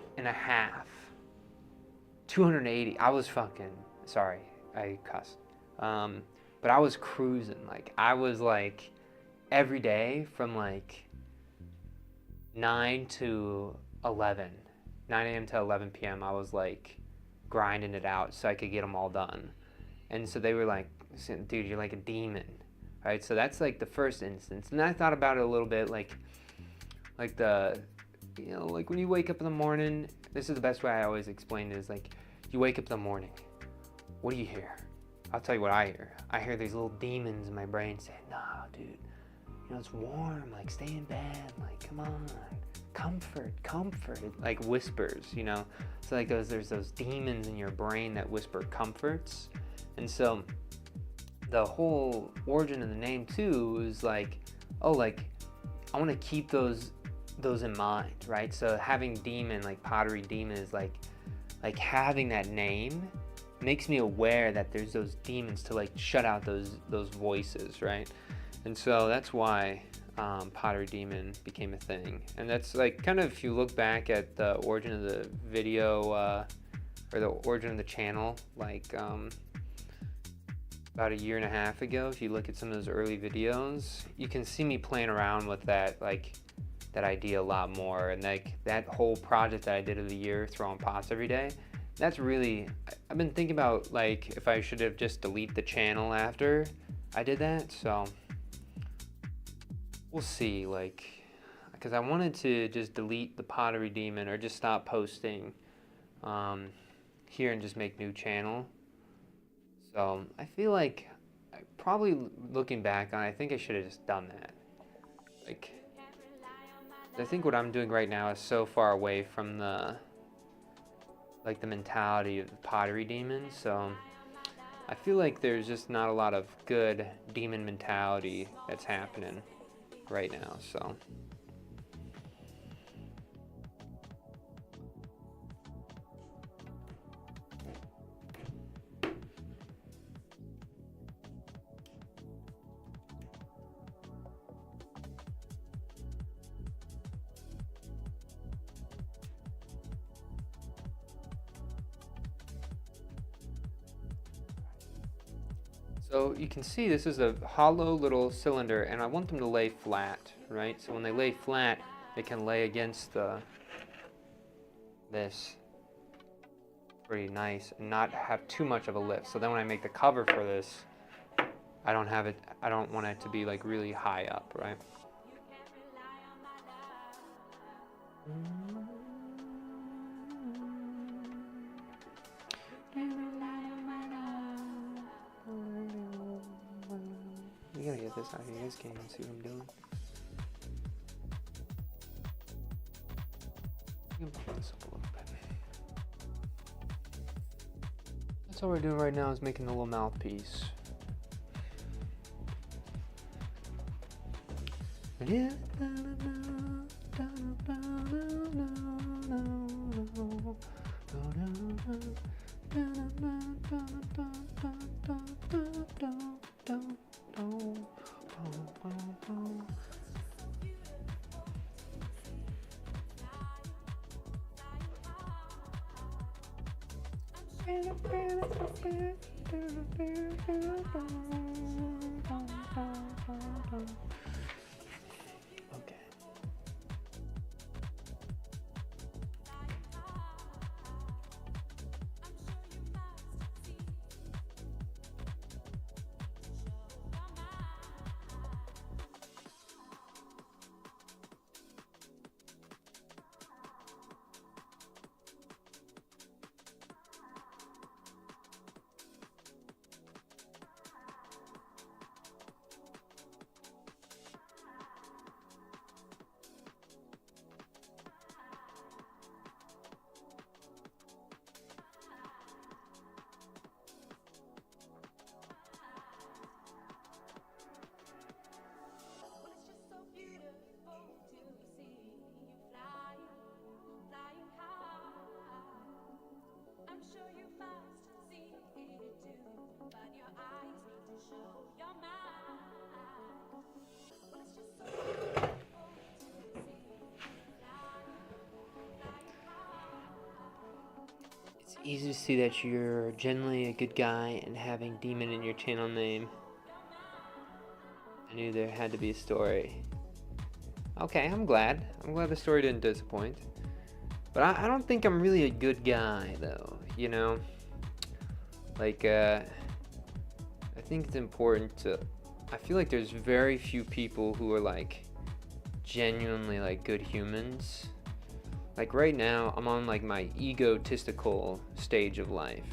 280. I was fucking, sorry, I cussed. But I was cruising. Like I was like every day from like 9 to 11. 9 a.m. to 11 p.m. I was like grinding it out so I could get them all done. And so they were like, dude, you're like a demon, right? So that's like the first instance. And then I thought about it a little bit, like the, you know, like when you wake up in the morning, this is the best way I always explain it, is like you wake up in the morning, what do you hear? I'll tell you what I hear. I hear these little demons in my brain saying, no, dude, you know, it's warm, like stay in bed, like come on. Comfort, it like whispers, you know. So like there's those demons in your brain that whisper comforts. And so the whole origin of the name too is like, oh, like I want to keep those in mind, right? So having demon, like Pottery Demon, is like having that name makes me aware that there's those demons to like shut out those voices, right? And so that's why Pottery Demon became a thing. And that's like kind of, if you look back at the origin of the video or the origin of the channel, like about a year and a half ago, if you look at some of those early videos, you can see me playing around with that, like that idea a lot more. And like that whole project that I did of the year, throwing pots every day, that's really, I've been thinking about like if I should have just deleted the channel after I did that. So we'll see, like, because I wanted to just delete the Pottery Demon or just stop posting here and just make new channel. So I feel like, probably looking back on it, I think I should have just done that. Like, I think what I'm doing right now is so far away from the mentality of the Pottery Demon. So I feel like there's just not a lot of good demon mentality that's happening right now. So you can see this is a hollow little cylinder, and I want them to lay flat, right? So when they lay flat, they can lay against this pretty nice and not have too much of a lift. So then when I make the cover for this, I don't want it to be like really high up, right? You gotta get this out here. You guys can't even see what I'm doing. You can pump this up a little bit. That's all we're doing right now, is making the little mouthpiece. Okay. It's easy to see that you're generally a good guy and having demon in your channel name. I knew there had to be a story. Okay, I'm glad. I'm glad the story didn't disappoint. But I don't think I'm really a good guy, though, you know? Like, I think it's important to... I feel like there's very few people who are, like, genuinely, like, good humans. Like, right now, I'm on, like, my egotistical stage of life,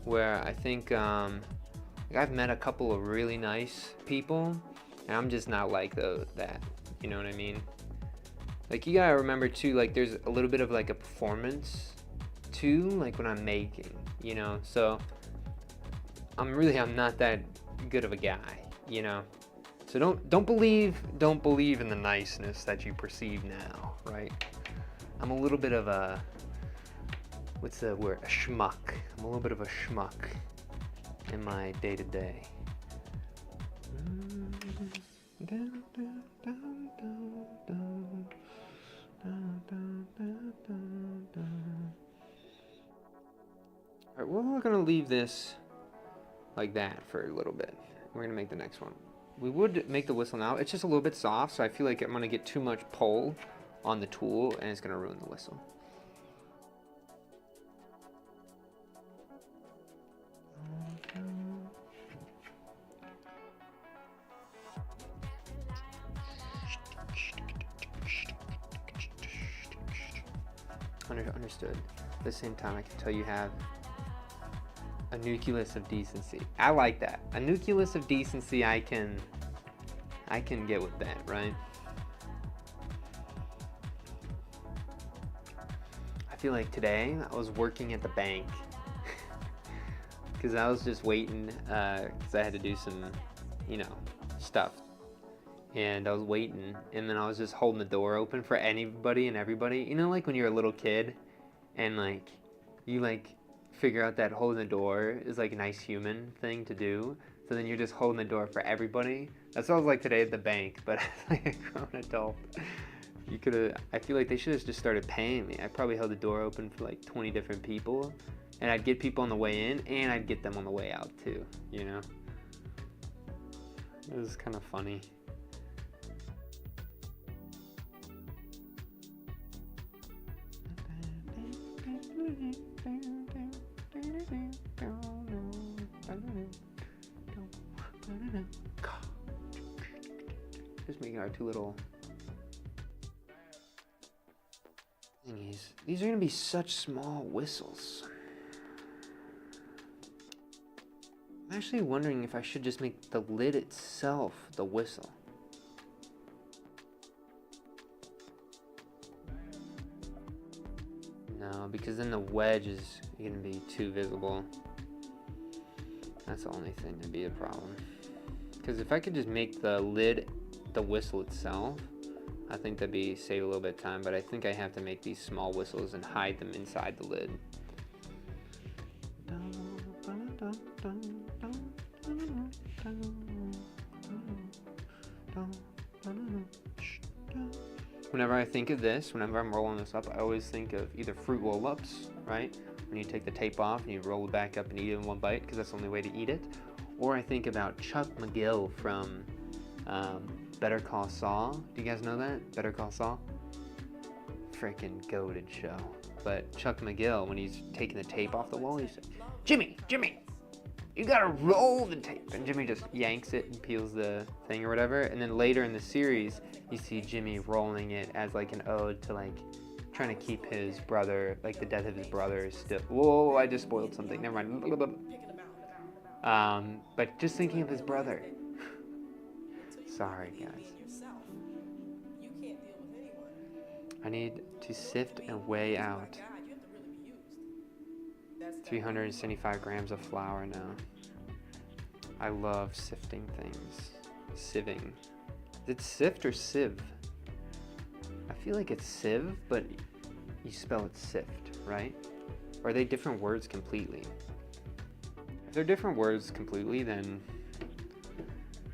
where I think, like, I've met a couple of really nice people, and I'm just not like that, you know what I mean? Like, you gotta remember, too, like, there's a little bit of, like, a performance, too, like, when I'm making, you know? So, I'm not that good of a guy, you know? So don't believe in the niceness that you perceive now, right? I'm a little bit of a, what's the word? A schmuck. I'm a little bit of a schmuck in my day-to-day. Alright, well, we're gonna leave this like that for a little bit. We're gonna make the next one. We would make the whistle now. It's just a little bit soft, so I feel like I'm gonna get too much pull on the tool and it's gonna ruin the whistle. Understood. At the same time, I can tell you have a nucleus of decency. I like that. A nucleus of decency, I can get with that, right? I feel like today I was working at the bank because I was just waiting because I had to do some, you know, stuff. And I was waiting, and then I was just holding the door open for anybody and everybody. You know, like when you're a little kid and like you like figure out that holding the door is like a nice human thing to do. So then you're just holding the door for everybody. That's what I was like today at the bank, but as like a grown adult. You could have, I feel like they should have just started paying me. I probably held the door open for like 20 different people, and I'd get people on the way in and I'd get them on the way out too, you know? It was kind of funny. Just making our two little thingies. These are going to be such small whistles. I'm actually wondering if I should just make the lid itself the whistle. No, because then the wedge is going to be too visible. That's the only thing that'd be a problem. Because if I could just make the lid the whistle itself, I think that'd be save a little bit of time, but I think I have to make these small whistles and hide them inside the lid. Whenever I think of this, whenever I'm rolling this up, I always think of either fruit roll-ups, right? When you take the tape off and you roll it back up and eat it in one bite, because that's the only way to eat it. Or I think about Chuck McGill from Better Call Saul. Do you guys know that? Better Call Saul? Freaking goated show. But Chuck McGill, when he's taking the tape off the wall, he's like, Jimmy, you gotta roll the tape. And Jimmy just yanks it and peels the thing or whatever. And then later in the series, you see Jimmy rolling it as like an ode to like trying to keep his brother, like the death of his brother still. Whoa, I just spoiled something. Never mind. But just thinking of his brother. Sorry, guys. I need to sift and weigh out 375 grams of flour now. I love sifting things. Sieving. Is it sift or sieve? I feel like it's sieve, but you spell it sift, right? Or are they different words completely? If they're different words completely, then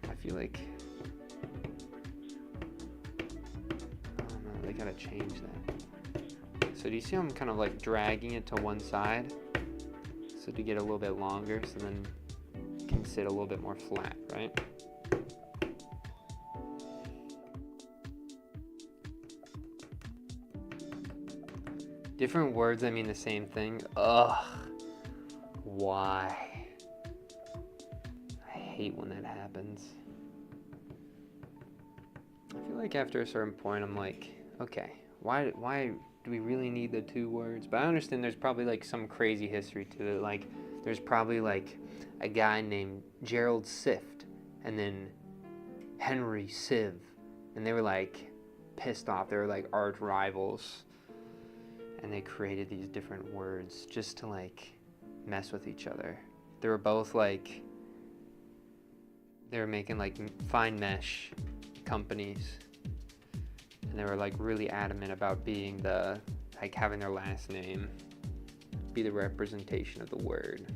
I feel like, I don't know, they gotta change that. So do you see how I'm kind of like dragging it to one side? So to get a little bit longer, so then it can sit a little bit more flat, right? Different words that mean the same thing. Ugh. Why? I hate when that happens. I feel like after a certain point, I'm like, okay, why do we really need the two words? But I understand there's probably like some crazy history to it. Like there's probably like a guy named Gerald Sift and then Henry Siv, and they were like pissed off. They were like arch rivals, and they created these different words just to like mess with each other. They were both like they were making like fine mesh companies, and they were like really adamant about being the, like having their last name be the representation of the word.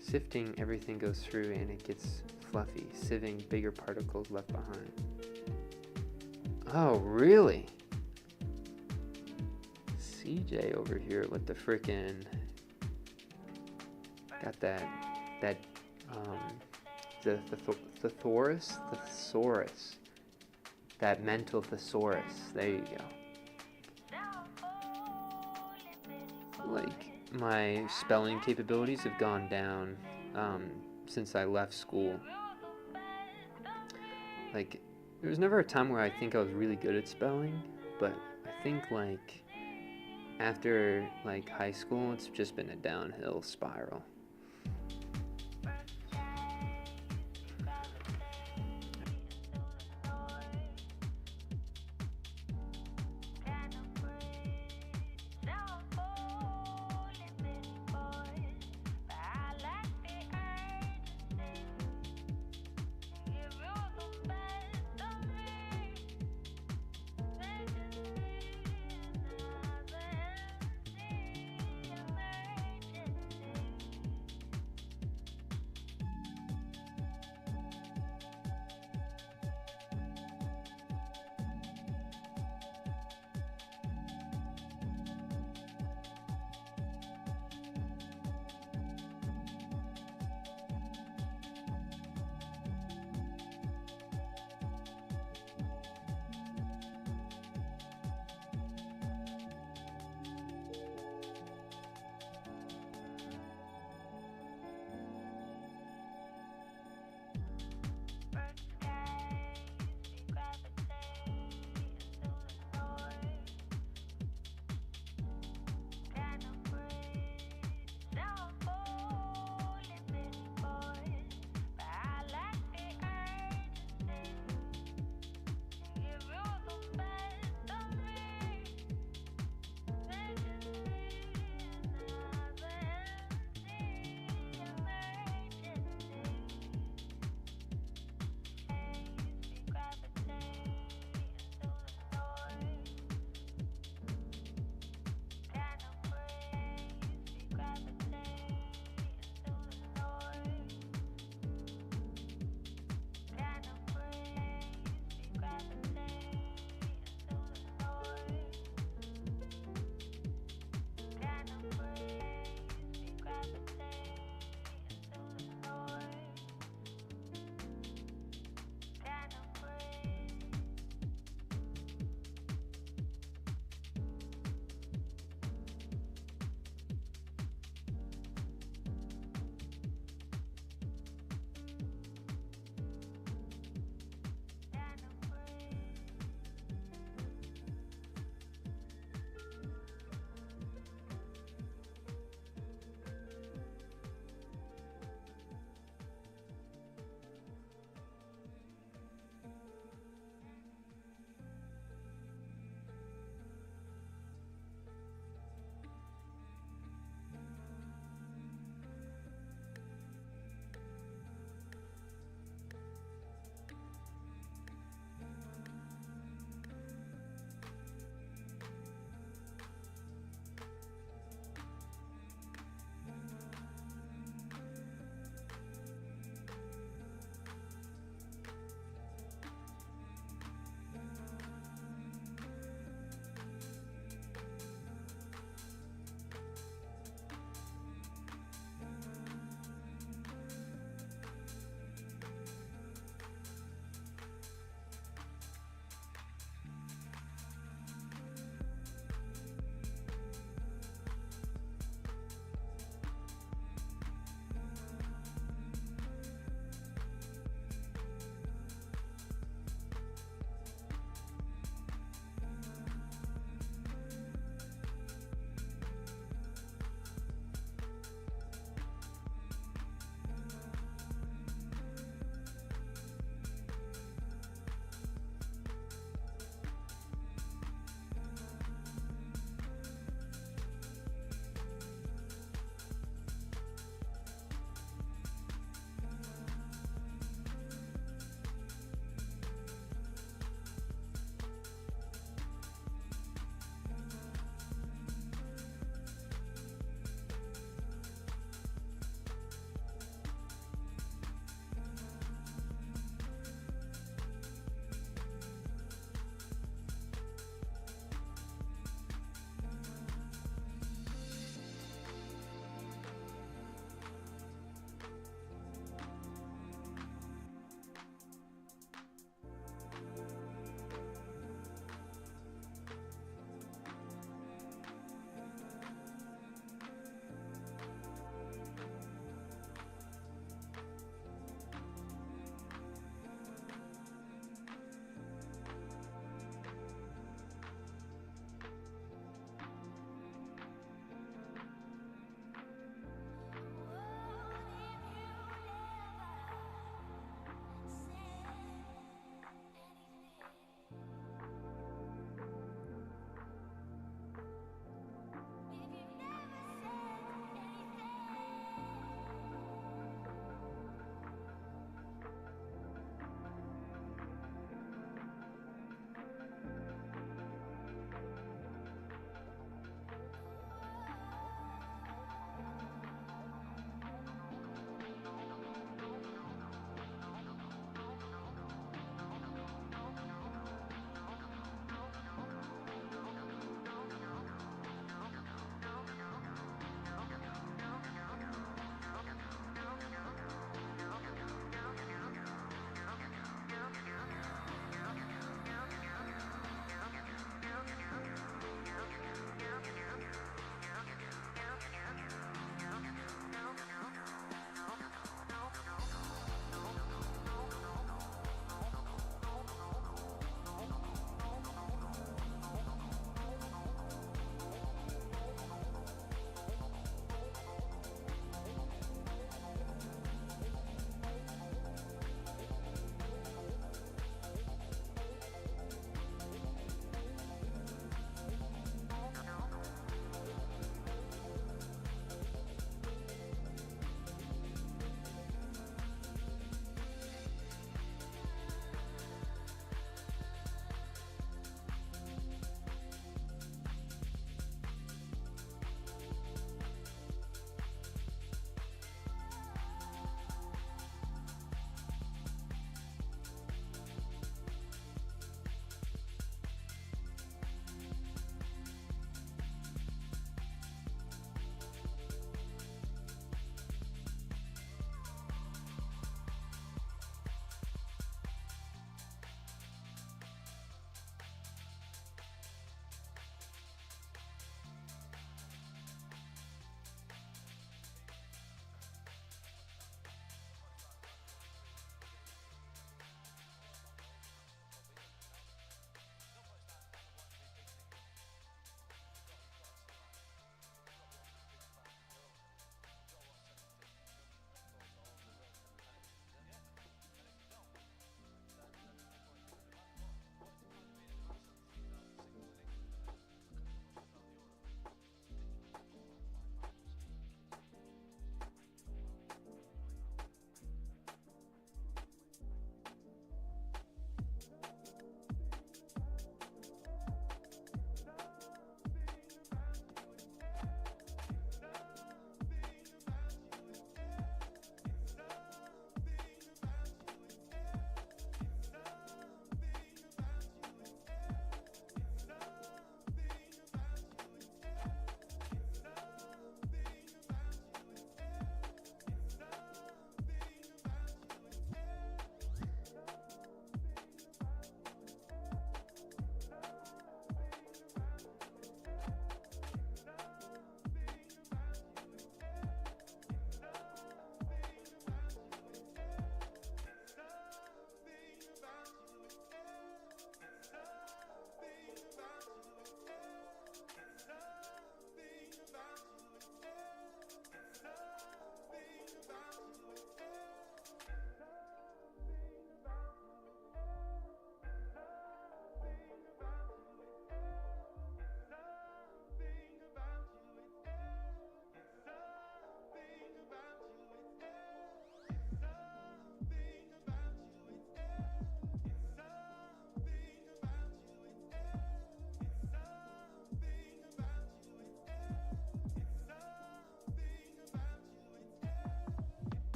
Sifting, everything goes through and it gets fluffy. Sieving, bigger particles left behind. Oh, really? CJ over here with the frickin' got the thesaurus, that mental thesaurus. There you go. Like, my spelling capabilities have gone down since I left school. Like, there was never a time where I think I was really good at spelling, but I think like after like high school, it's just been a downhill spiral.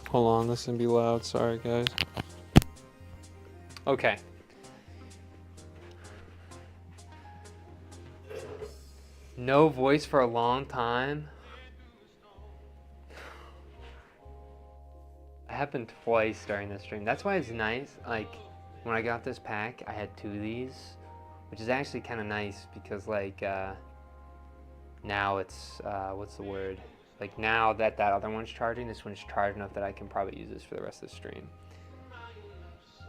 Hold on, this is gonna be loud. Sorry, guys. Okay. No voice for a long time. It happened twice during this stream. That's why it's nice. Like, when I got this pack, I had 2 of these, which is actually kind of nice because, like, now it's, what's the word? Like, now that that other one's charging, this one's charged enough that I can probably use this for the rest of the stream.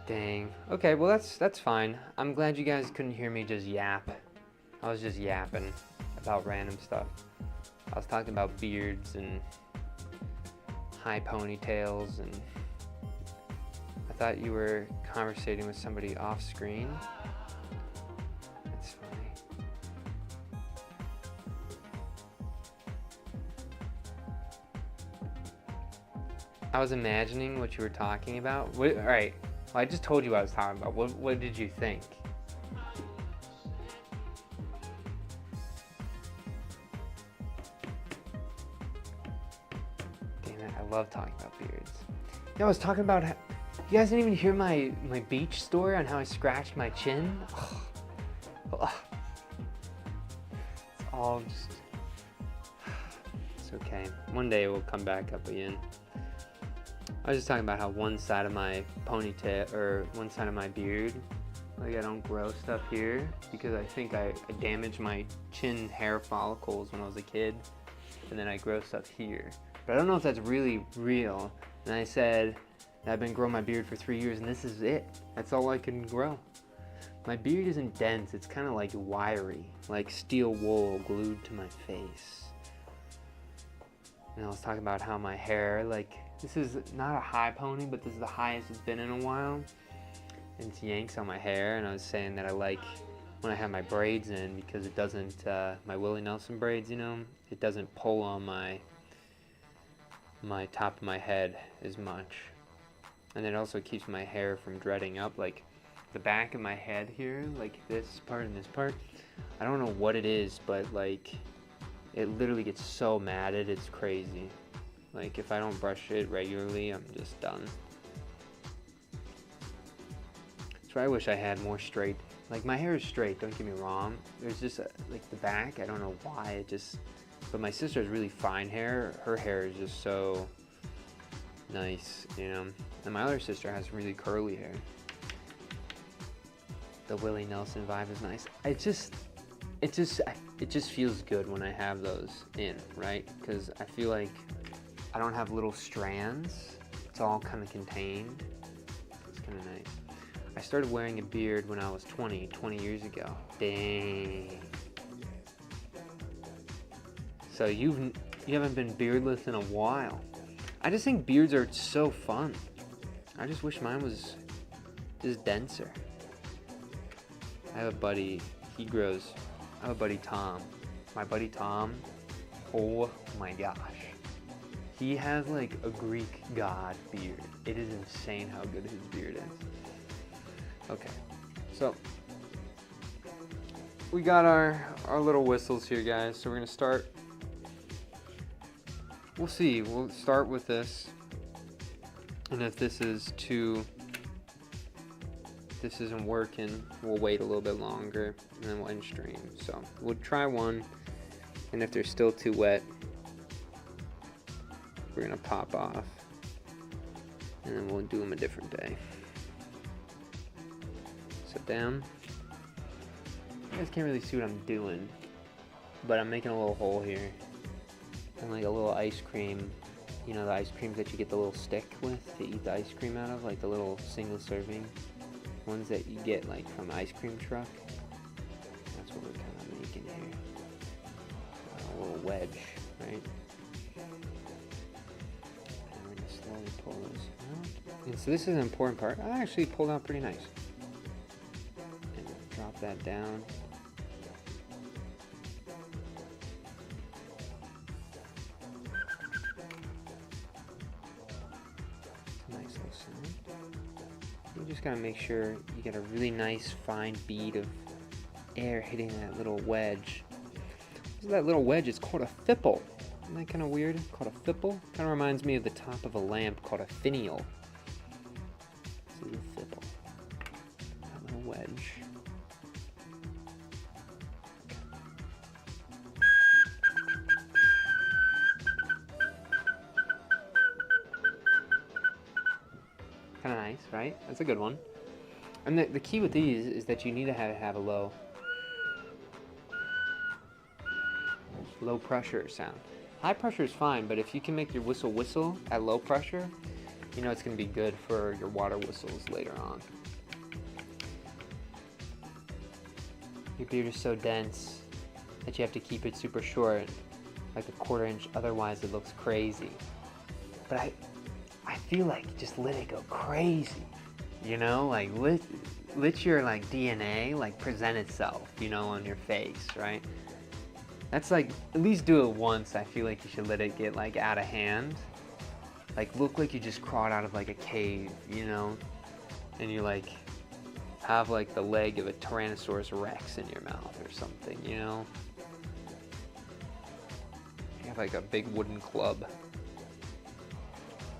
Dang. Okay, well, that's fine. I'm glad you guys couldn't hear me just yap. I was just yapping about random stuff. I was talking about beards and high ponytails, and I thought you were conversating with somebody off screen. That's funny. I was imagining what you were talking about. All right, well, I just told you what I was talking about. What did you think? I love talking about beards. Yeah, I was talking about how, you guys didn't even hear my beach story on how I scratched my chin. It's all just, it's okay. One day it will come back up again. I was just talking about how one side of my ponytail, or one side of my beard, like I don't grow stuff here because I think I damaged my chin hair follicles when I was a kid, and then I grow stuff here. But I don't know if that's really real. And I said that I've been growing my beard for 3 years and this is it. That's all I can grow. My beard isn't dense, it's kind of like wiry, like steel wool glued to my face. And I was talking about how my hair, like, this is not a high pony, but this is the highest it's been in a while. And it's yanks on my hair, and I was saying that I like when I have my braids in because it doesn't, my Willie Nelson braids, you know, it doesn't pull on my top of my head as much, and it also keeps my hair from dreading up, like the back of my head here, like this part and this part. I don't know what it is, but like it literally gets so matted, it's crazy. Like if I don't brush it regularly, I'm just done. So I wish I had more straight, like my hair is straight, don't get me wrong. There's just like the back, I don't know why, it just, but my sister has really fine hair. Her hair is just so nice, you know. And my other sister has really curly hair. The Willie Nelson vibe is nice. It just feels good when I have those in, right? Because I feel like I don't have little strands. It's all kind of contained. It's kind of nice. I started wearing a beard when I was 20 years ago. Dang. So you haven't been beardless in a while. I just think beards are so fun. I just wish mine was just denser. I have a buddy, I have a buddy Tom. My buddy Tom, oh my gosh. He has like a Greek god beard. It is insane how good his beard is. Okay, so we got our little whistles here, guys. So we're gonna start. We'll see, we'll start with this, and if this isn't working, we'll wait a little bit longer, and then we'll end stream. So we'll try one, and if they're still too wet, we're gonna pop off, and then we'll do them a different day. Sit down. You guys can't really see what I'm doing, but I'm making a little hole here. And like a little ice cream, you know, the ice creams that you get the little stick with to eat the ice cream out of, like the little single serving ones that you get like from the ice cream truck. That's what we're kind of making here. A little wedge, right? And we're gonna slowly pull this out. And so this is an important part. I actually pulled out pretty nice. And drop that down. You just gotta make sure you get a really nice fine bead of air hitting that little wedge. So that little wedge is called a fipple. Isn't that kind of weird? Called a fipple. Kind of reminds me of the top of a lamp called a finial. This is a fipple. A little wedge. Kind of nice, right? That's a good one. And the key with these is that you need to have a low pressure sound. High pressure is fine, but if you can make your whistle whistle at low pressure, you know it's going to be good for your water whistles later on. Your beard is so dense that you have to keep it super short, like a 1/4 inch, otherwise it looks crazy. But I feel like just let it go crazy, you know, like let your like DNA like present itself, you know, on your face, right? That's like, at least do it once. I feel like you should let it get like out of hand. Like look like you just crawled out of like a cave, you know, and you like have like the leg of a Tyrannosaurus Rex in your mouth or something, you know. You have like a big wooden club.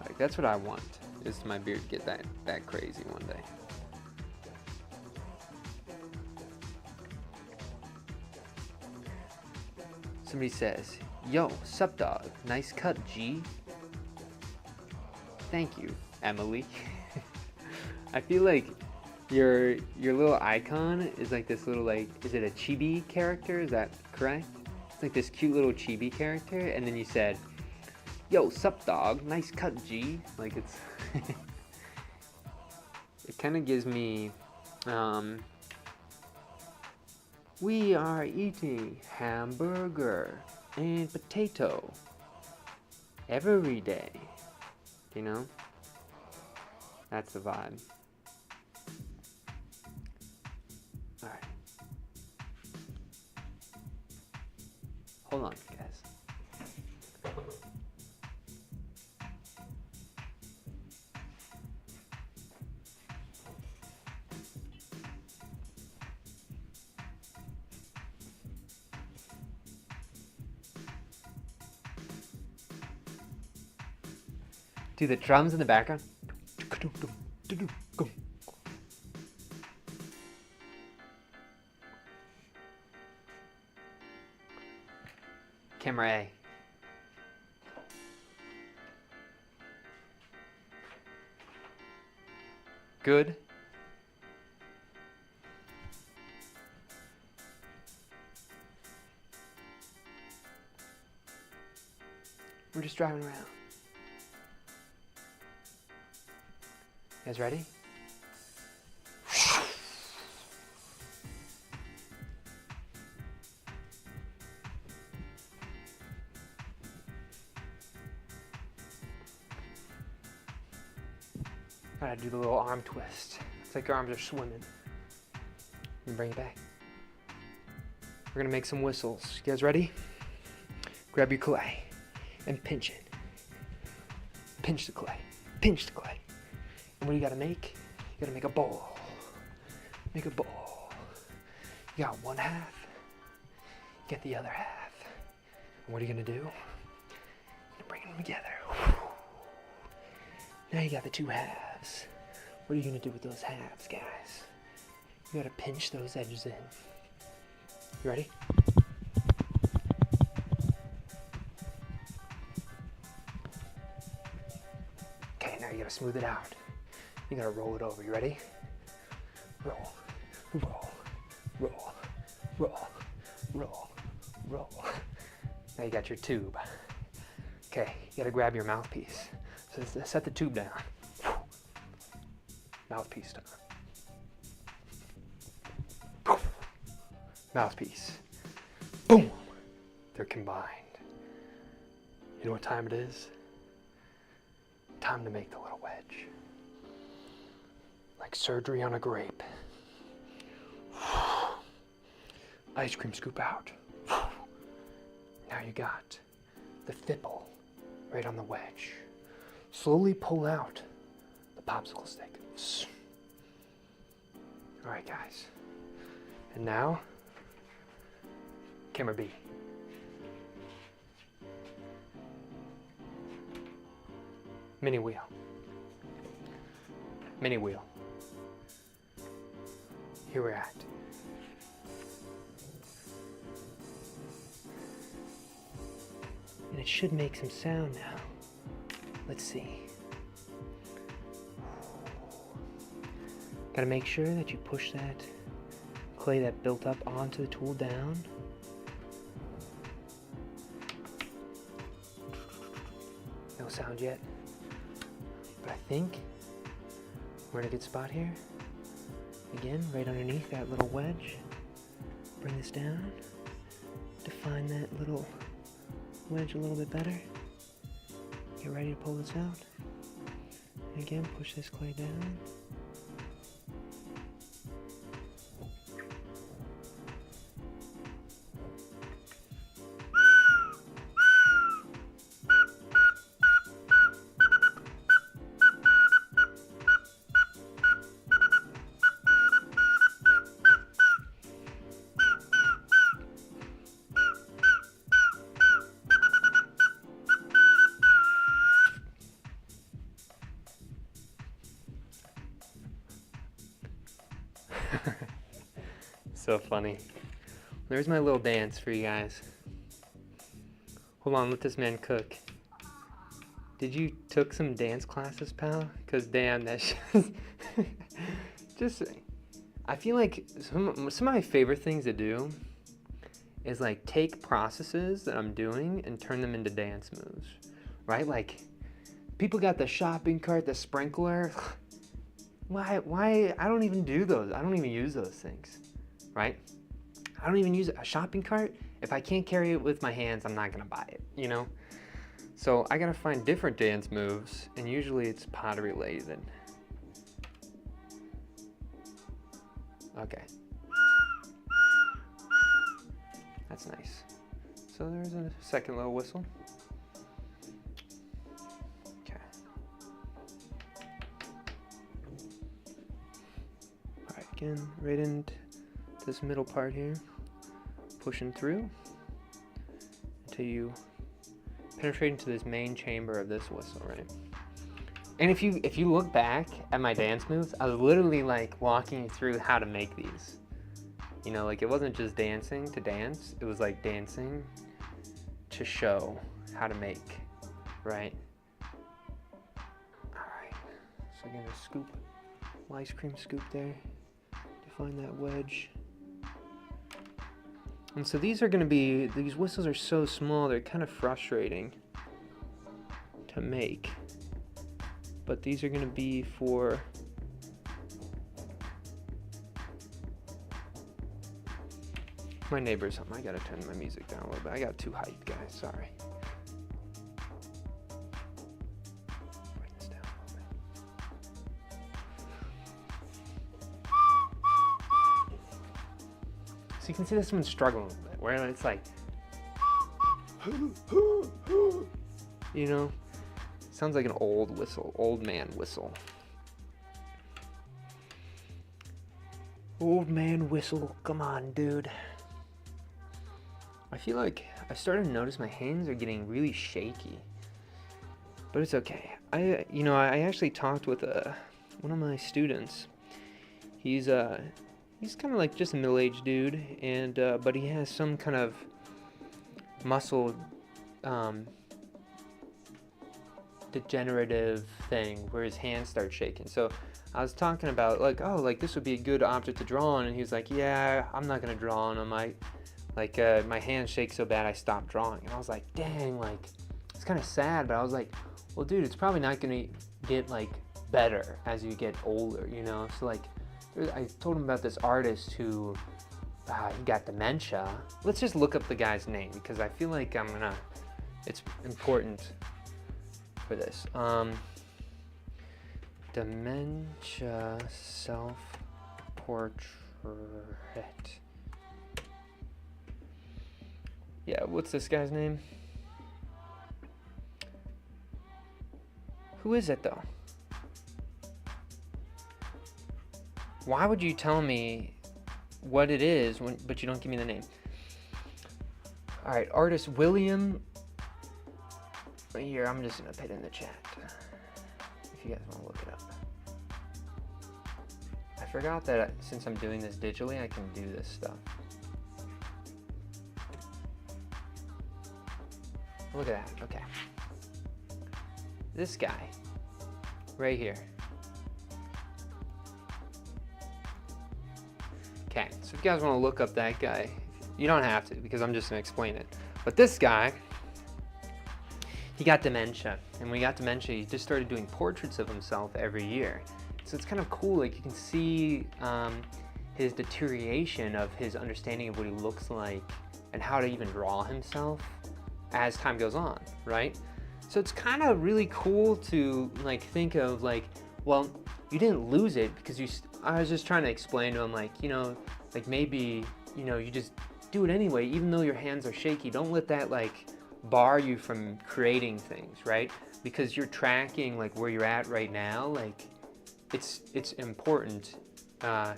Like that's what I want, is my beard get that crazy one day. Somebody says, "Yo, sup dog, nice cut, G." Thank you, Emily. I feel like your little icon is like this little like, is it a chibi character? Is that correct? It's like this cute little chibi character, and then you said, "Yo, sup dog, nice cut, G." Like it's, it kind of gives me, we are eating hamburger and potato every day, you know? That's the vibe. All right. Hold on, guys. Do the drums in the background. Camera A. Good. We're just driving around. You guys ready? Gotta do the little arm twist. It's like your arms are swimming. And bring it back. We're gonna make some whistles. You guys ready? Grab your clay and pinch it. Pinch the clay. Pinch the clay. And what do you gotta make? You gotta make a bowl. Make a bowl. You got one half. Get the other half. And what are you gonna do? You're gonna bring them together. Now you got the two halves. What are you gonna do with those halves, guys? You gotta pinch those edges in. You ready? Okay, now you gotta smooth it out. You gotta roll it over. You ready? Roll, roll, roll, roll, roll, roll. Now you got your tube. Okay, you gotta grab your mouthpiece. So set the tube down. Mouthpiece time. Mouthpiece. Boom! They're combined. You know what time it is? Time to make the little wedge. Like surgery on a grape. Ice cream scoop out. Now you got the fipple right on the wedge. Slowly pull out the popsicle stick. All right, guys. And now, camera B. Mini wheel. Mini wheel. Here we're at. And it should make some sound now. Let's see. Gotta make sure that you push that clay that built up onto the tool down. No sound yet. But I think we're in a good spot here. Again, right underneath that little wedge. Bring this down. Define that little wedge a little bit better. Get ready to pull this out. And again, push this clay down. So funny. There's my little dance for you guys. Hold on, let this man cook. Did you took some dance classes, pal? Cause damn, that shit just, I feel like some of my favorite things to do is like take processes that I'm doing and turn them into dance moves, right? Like people got the shopping cart, the sprinkler. Why? I don't even do those. I don't even use those things, right? I don't even use a shopping cart. If I can't carry it with my hands, I'm not gonna buy it, you know? So I gotta find different dance moves, and usually it's pottery related. Okay. That's nice. So there's a second little whistle. Okay. All right, again, right into this middle part here, pushing through until you penetrate into this main chamber of this whistle, right? And if you look back at my dance moves, I was literally like walking you through how to make these. You know, like it wasn't just dancing to dance, it was like dancing to show how to make, right? All right, so again, a scoop, ice cream scoop there to find that wedge. And so these are gonna be, these whistles are so small, they're kind of frustrating to make. But these are gonna be for my neighbor's home. I gotta turn my music down a little bit. I got too hyped, guys, sorry. Bring this down a little bit. So you can see this one's struggling a little bit, where it's like, you know? Sounds like an old whistle, old man whistle. Old man whistle, come on, dude. I feel like I started to notice my hands are getting really shaky, but it's okay. I actually talked with one of my students. He's kind of like just a middle-aged dude, and but he has some kind of muscle degenerative thing where his hands start shaking. So I was talking about like, oh, like this would be a good object to draw on, and he was like, yeah, I'm not gonna draw on him. My hands shake so bad I stopped drawing. And I was like, dang, like it's kind of sad, but I was like, well, dude, it's probably not gonna get like better as you get older, you know? So like, I told him about this artist who he got dementia. Let's just look up the guy's name because I feel like it's important for this. Dementia self-portrait. Yeah, what's this guy's name? Who is it though? Why would you tell me what it is but you don't give me the name? All right, artist William. Right here, I'm just gonna put it in the chat. if you guys want to look it up. I forgot that since I'm doing this digitally, I can do this stuff. Look at that, okay. This guy, right here. Okay, so if you guys want to look up that guy, you don't have to because I'm just going to explain it. But this guy, he got dementia, and when he got dementia, he just started doing portraits of himself every year. So it's kind of cool, like you can see his deterioration of his understanding of what he looks like and how to even draw himself as time goes on, right? So it's kind of really cool to like think of like, well, you didn't lose it because I was just trying to explain to him like, you know, like maybe, you know, you just do it anyway, even though your hands are shaky. Don't let that like bar you from creating things, right? Because you're tracking like where you're at right now, like it's important to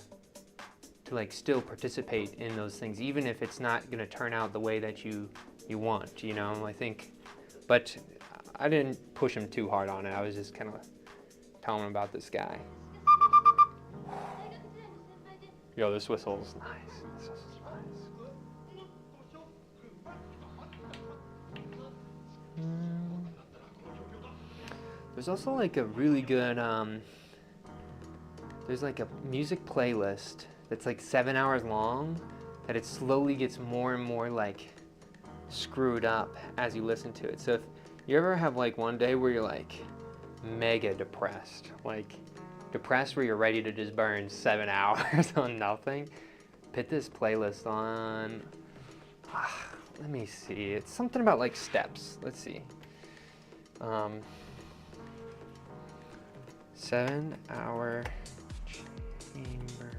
like still participate in those things, even if it's not gonna turn out the way that you want, you know, I think. But I didn't push him too hard on it. I was just kind of telling him about this guy. Yo, this whistle's nice. This whistle's nice. There's also like a really good, there's like a music playlist that's like 7 hours long, that it slowly gets more and more like screwed up as you listen to it. So if you ever have like one day where you're like mega depressed, like depressed where you're ready to just burn 7 hours on nothing, put this playlist on. Let me see, it's something about like steps. Let's see. 7 hour chamber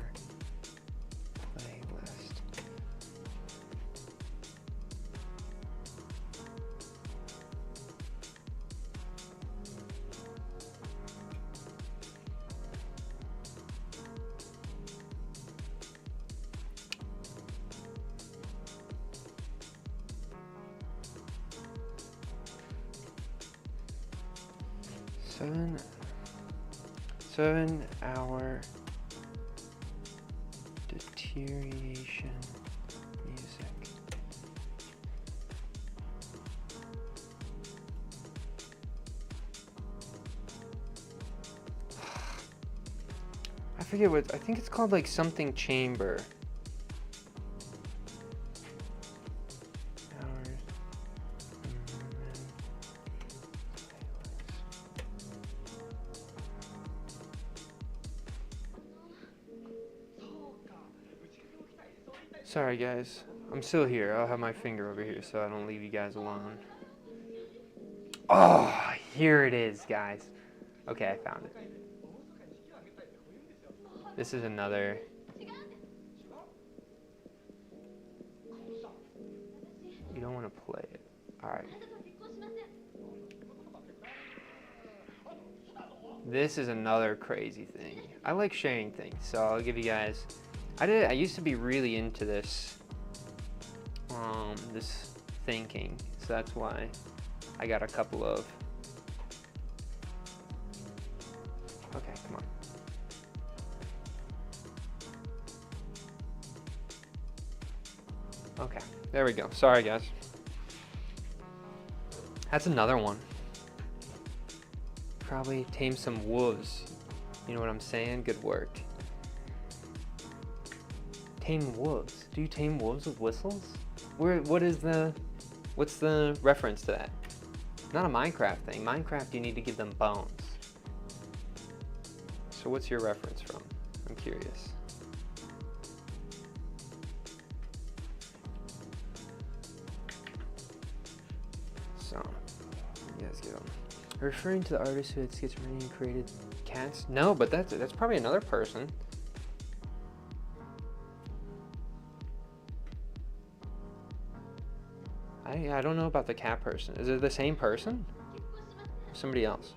playlist. Seven hour deterioration music. I forget what, I think it's called like something chamber. Sorry guys, I'm still here. I'll have my finger over here so I don't leave you guys alone. Oh, here it is, guys. Okay, I found it. This is another. You don't want to play it. All right. This is another crazy thing. I like sharing things, so I'll give you guys. I used to be really into this, this thinking, so that's why I got a couple of. Okay, come on. Okay, there we go. Sorry, guys. That's another one. Probably tame some wolves. You know what I'm saying? Good work. Tame wolves. Do you tame wolves with whistles? What's the reference to that? Not a Minecraft thing. Minecraft, you need to give them bones. So what's your reference from? I'm curious. So, you guys get them. Referring to the artist who had schizophrenia and created cats? No, but that's probably another person. I don't know about the cat person. Is it the same person? Or somebody else?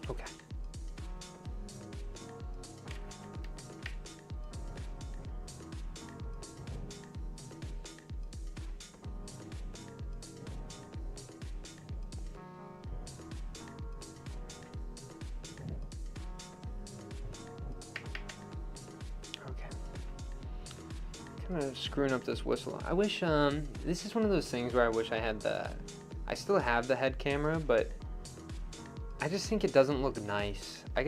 Okay. kind of screwing up this whistle. I wish, this is one of those things where I wish I had I still have the head camera, but I just think it doesn't look nice. I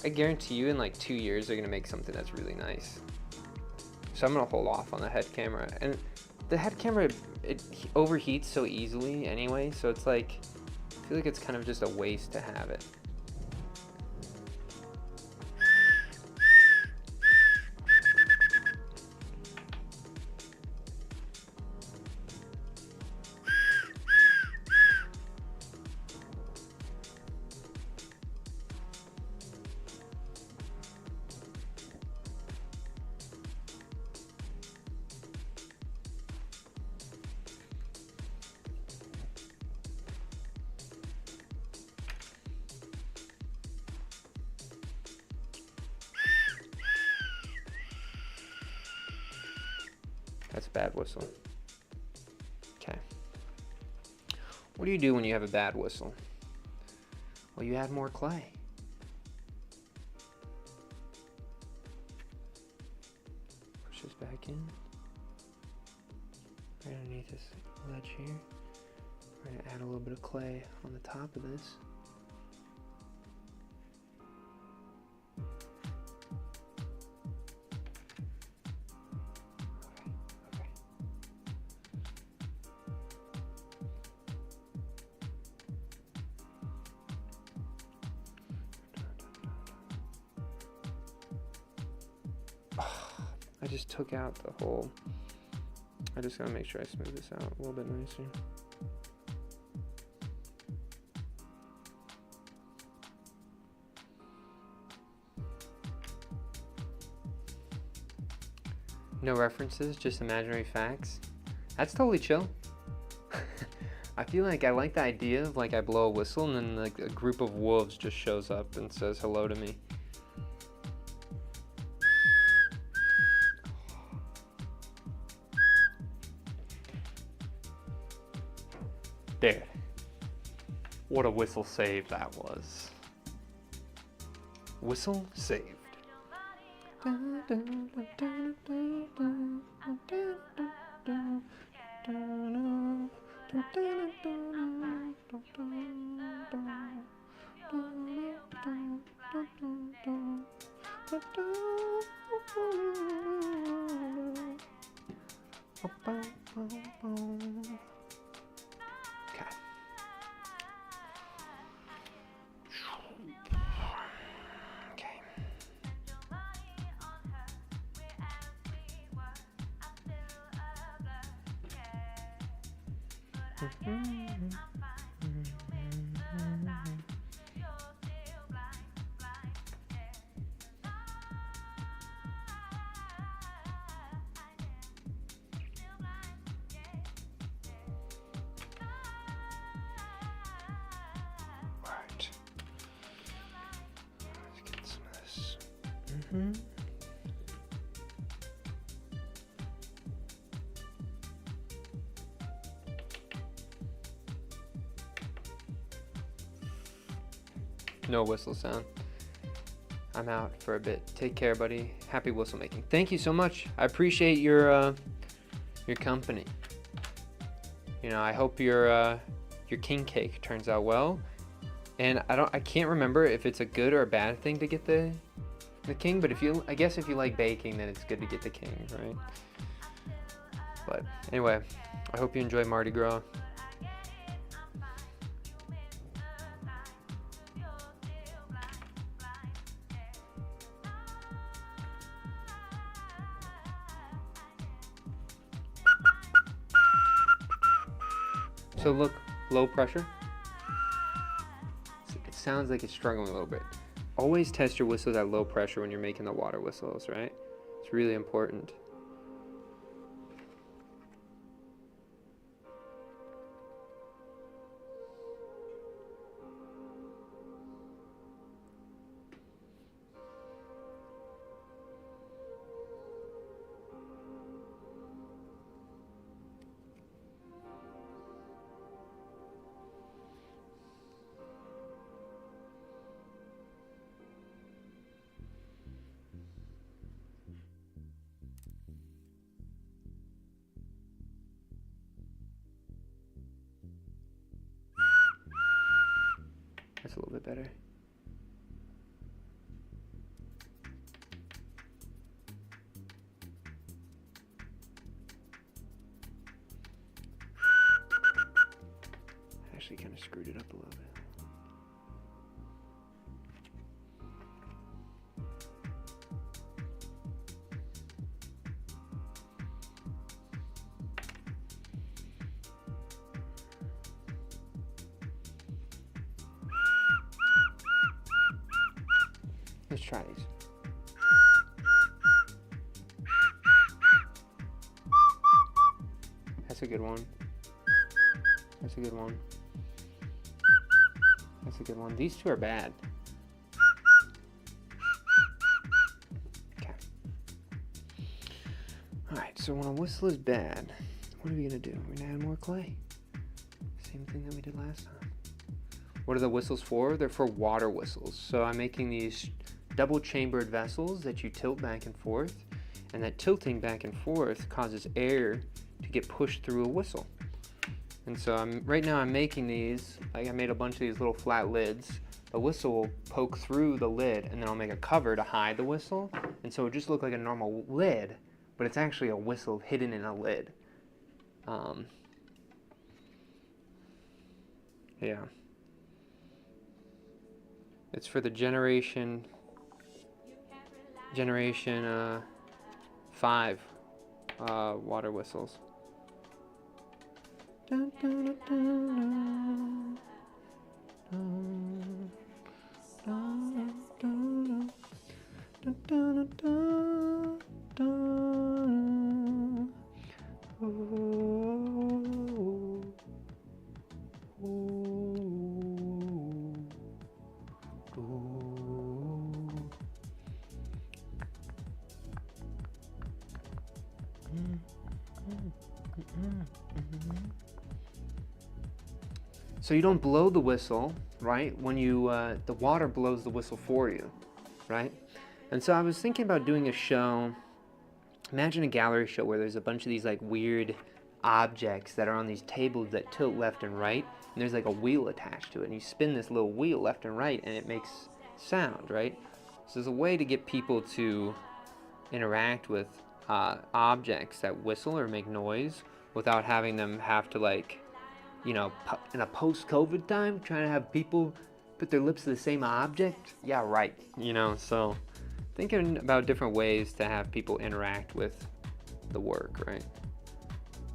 guarantee you in like 2 years they're gonna make something that's really nice. So I'm gonna hold off on the head camera. And the head camera, it overheats so easily anyway, so it's like, I feel like it's kind of just a waste to have it. That's a bad whistle. Okay. What do you do when you have a bad whistle? Well, you add more clay. Push this back in. Right underneath this ledge here. We're going to add a little bit of clay on the top of this. I just took out the whole. I just gotta make sure I smooth this out a little bit nicer. No references, just imaginary facts. That's totally chill. I feel like I like the idea of like I blow a whistle and then like a group of wolves just shows up and says hello to me. Dude, what a whistle save that was. Whistle saved. No whistle sound. I'm out for a bit. Take care, buddy. Happy whistle making. Thank you so much. I appreciate your company. You know, I hope your king cake turns out well. And I can't remember if it's a good or a bad thing to get the king, but I guess if you like baking, then it's good to get the king, right? But anyway, I hope you enjoy Mardi Gras. So look, low pressure. It sounds like it's struggling a little bit. Always test your whistles at low pressure when you're making the water whistles, right? It's really important. That's a little bit better. Actually kind of screwed it up a little bit. Let's try these. That's a good one. That's a good one. That's a good one. These two are bad. Okay. Alright, so when a whistle is bad, what are we gonna do? We're gonna add more clay. Same thing that we did last time. What are the whistles for? They're for water whistles. So I'm making these double chambered vessels that you tilt back and forth, and that tilting back and forth causes air to get pushed through a whistle. And so right now I'm making these, like I made a bunch of these little flat lids. The whistle will poke through the lid, and then I'll make a cover to hide the whistle. And so it just looks like a normal lid, but it's actually a whistle hidden in a lid. Yeah. It's for the generation 5 water whistles. Dun, dun, dun, dun, dun, dun, dun, dun, dun, dun, dun. Oh, oh, oh, oh. So you don't blow the whistle, right? When you, the water blows the whistle for you, right? And so I was thinking about doing a show. Imagine a gallery show where there's a bunch of these like weird objects that are on these tables that tilt left and right, and there's like a wheel attached to it, and you spin this little wheel left and right, and it makes sound, right? So there's a way to get people to interact with objects that whistle or make noise without having them have to, like, you know, in a post-COVID time, trying to have people put their lips to the same object. Yeah, right. You know, so thinking about different ways to have people interact with the work, right?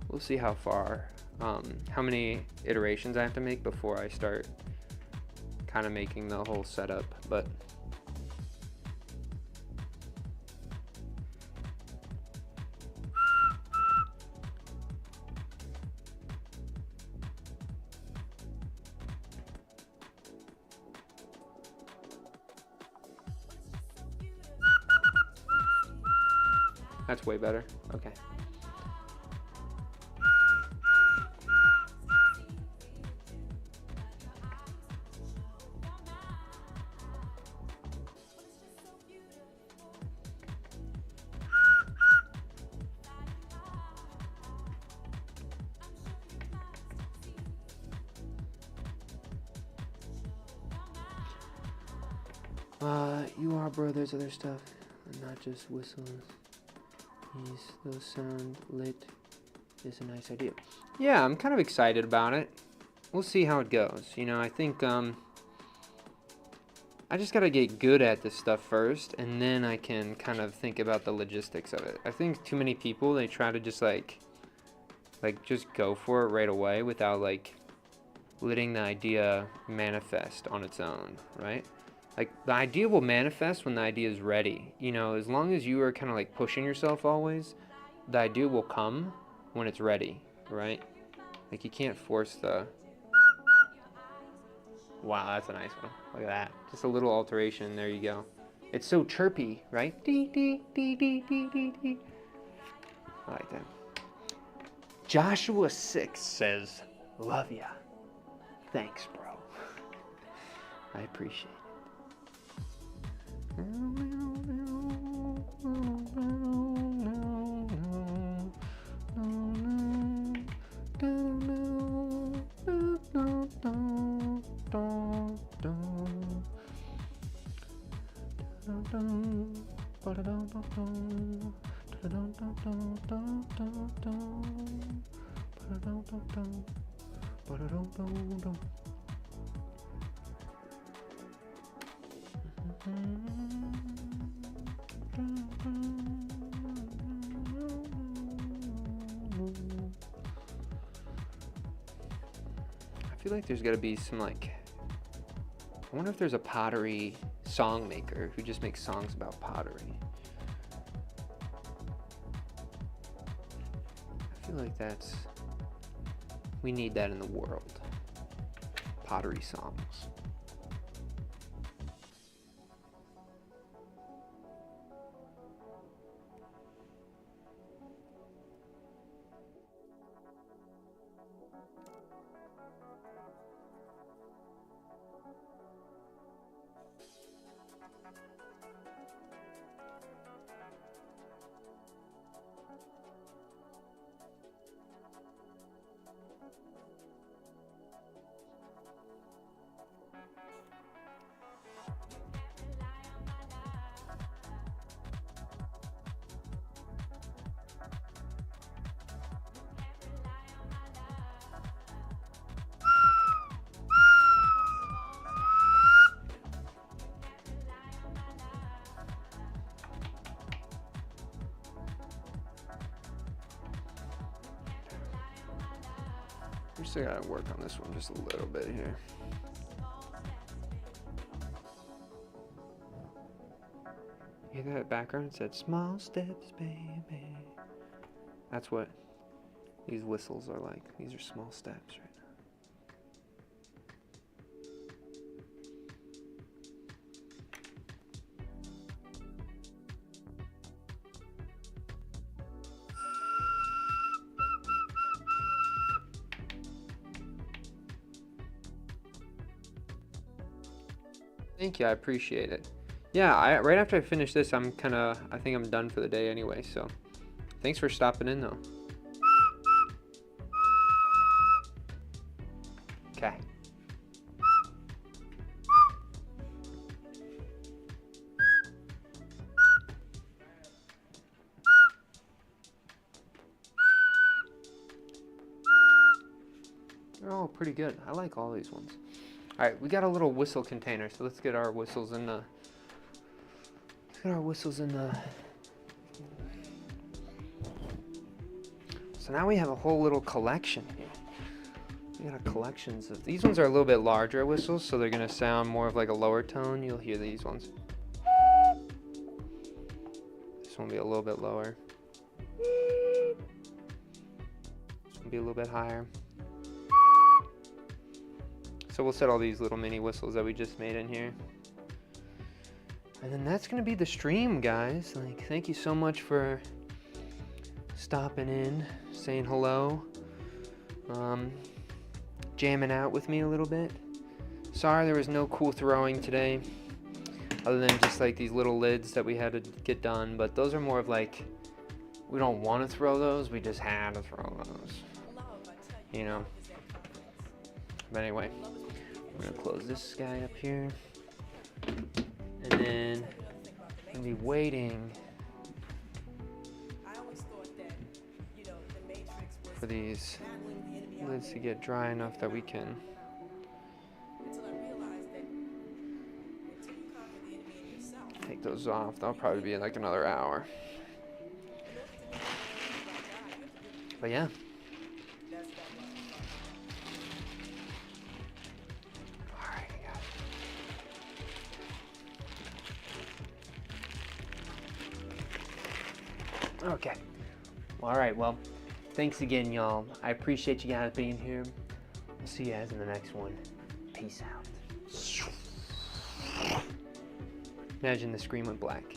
We'll see how far, how many iterations I have to make before I start kind of making the whole setup, but that's way better. Okay. You are, bro, there's other stuff, and not just whistles. Those sound lit is a nice idea. Yeah, I'm kind of excited about it. We'll see how it goes. You know, I think I just gotta get good at this stuff first, and then I can kind of think about the logistics of it. I think too many people, they try to just like just go for it right away without like letting the idea manifest on its own, right? Like, the idea will manifest when the idea is ready. You know, as long as you are kind of like pushing yourself always, the idea will come when it's ready, right? Like, you can't force the... Wow, that's a nice one. Look at that. Just a little alteration, there you go. It's so chirpy, right? Dee, dee, dee, dee, dee, dee, dee. I like that. Joshua 6 says, love ya. Thanks, bro. I appreciate it. I feel like there's got to be some, like, I wonder if there's a pottery song maker who just makes songs about pottery. I feel like we need that in the world. Pottery songs. We still gotta work on this one just a little bit here. You hear that background? It said small steps, baby. That's what these whistles are like. These are small steps right now. Thank you, I appreciate it. Yeah, right after I finish this, I think I'm done for the day anyway, so thanks for stopping in though. Okay. They're all pretty good. I like all these ones. All right, we got a little whistle container, so let's get our whistles in the. So now we have a whole little collection here. We got collections of these ones are a little bit larger whistles, so they're gonna sound more of like a lower tone. You'll hear these ones. This one will be a little bit lower. This one will be a little bit higher. So we'll set all these little mini whistles that we just made in here. And then that's gonna be the stream, guys. Like, thank you so much for stopping in, saying hello, jamming out with me a little bit. Sorry there was no cool throwing today, other than just like these little lids that we had to get done, but those are more of like, we don't want to throw those, we just had to throw those, you know. But anyway, we're gonna close this guy up here, and then I'm gonna be waiting for these lids to get dry enough that we can take those off. That'll probably be in like another hour. But yeah. Okay. All right, well, thanks again, y'all. I appreciate you guys being here. I'll see you guys in the next one. Peace out. Imagine the screen went black.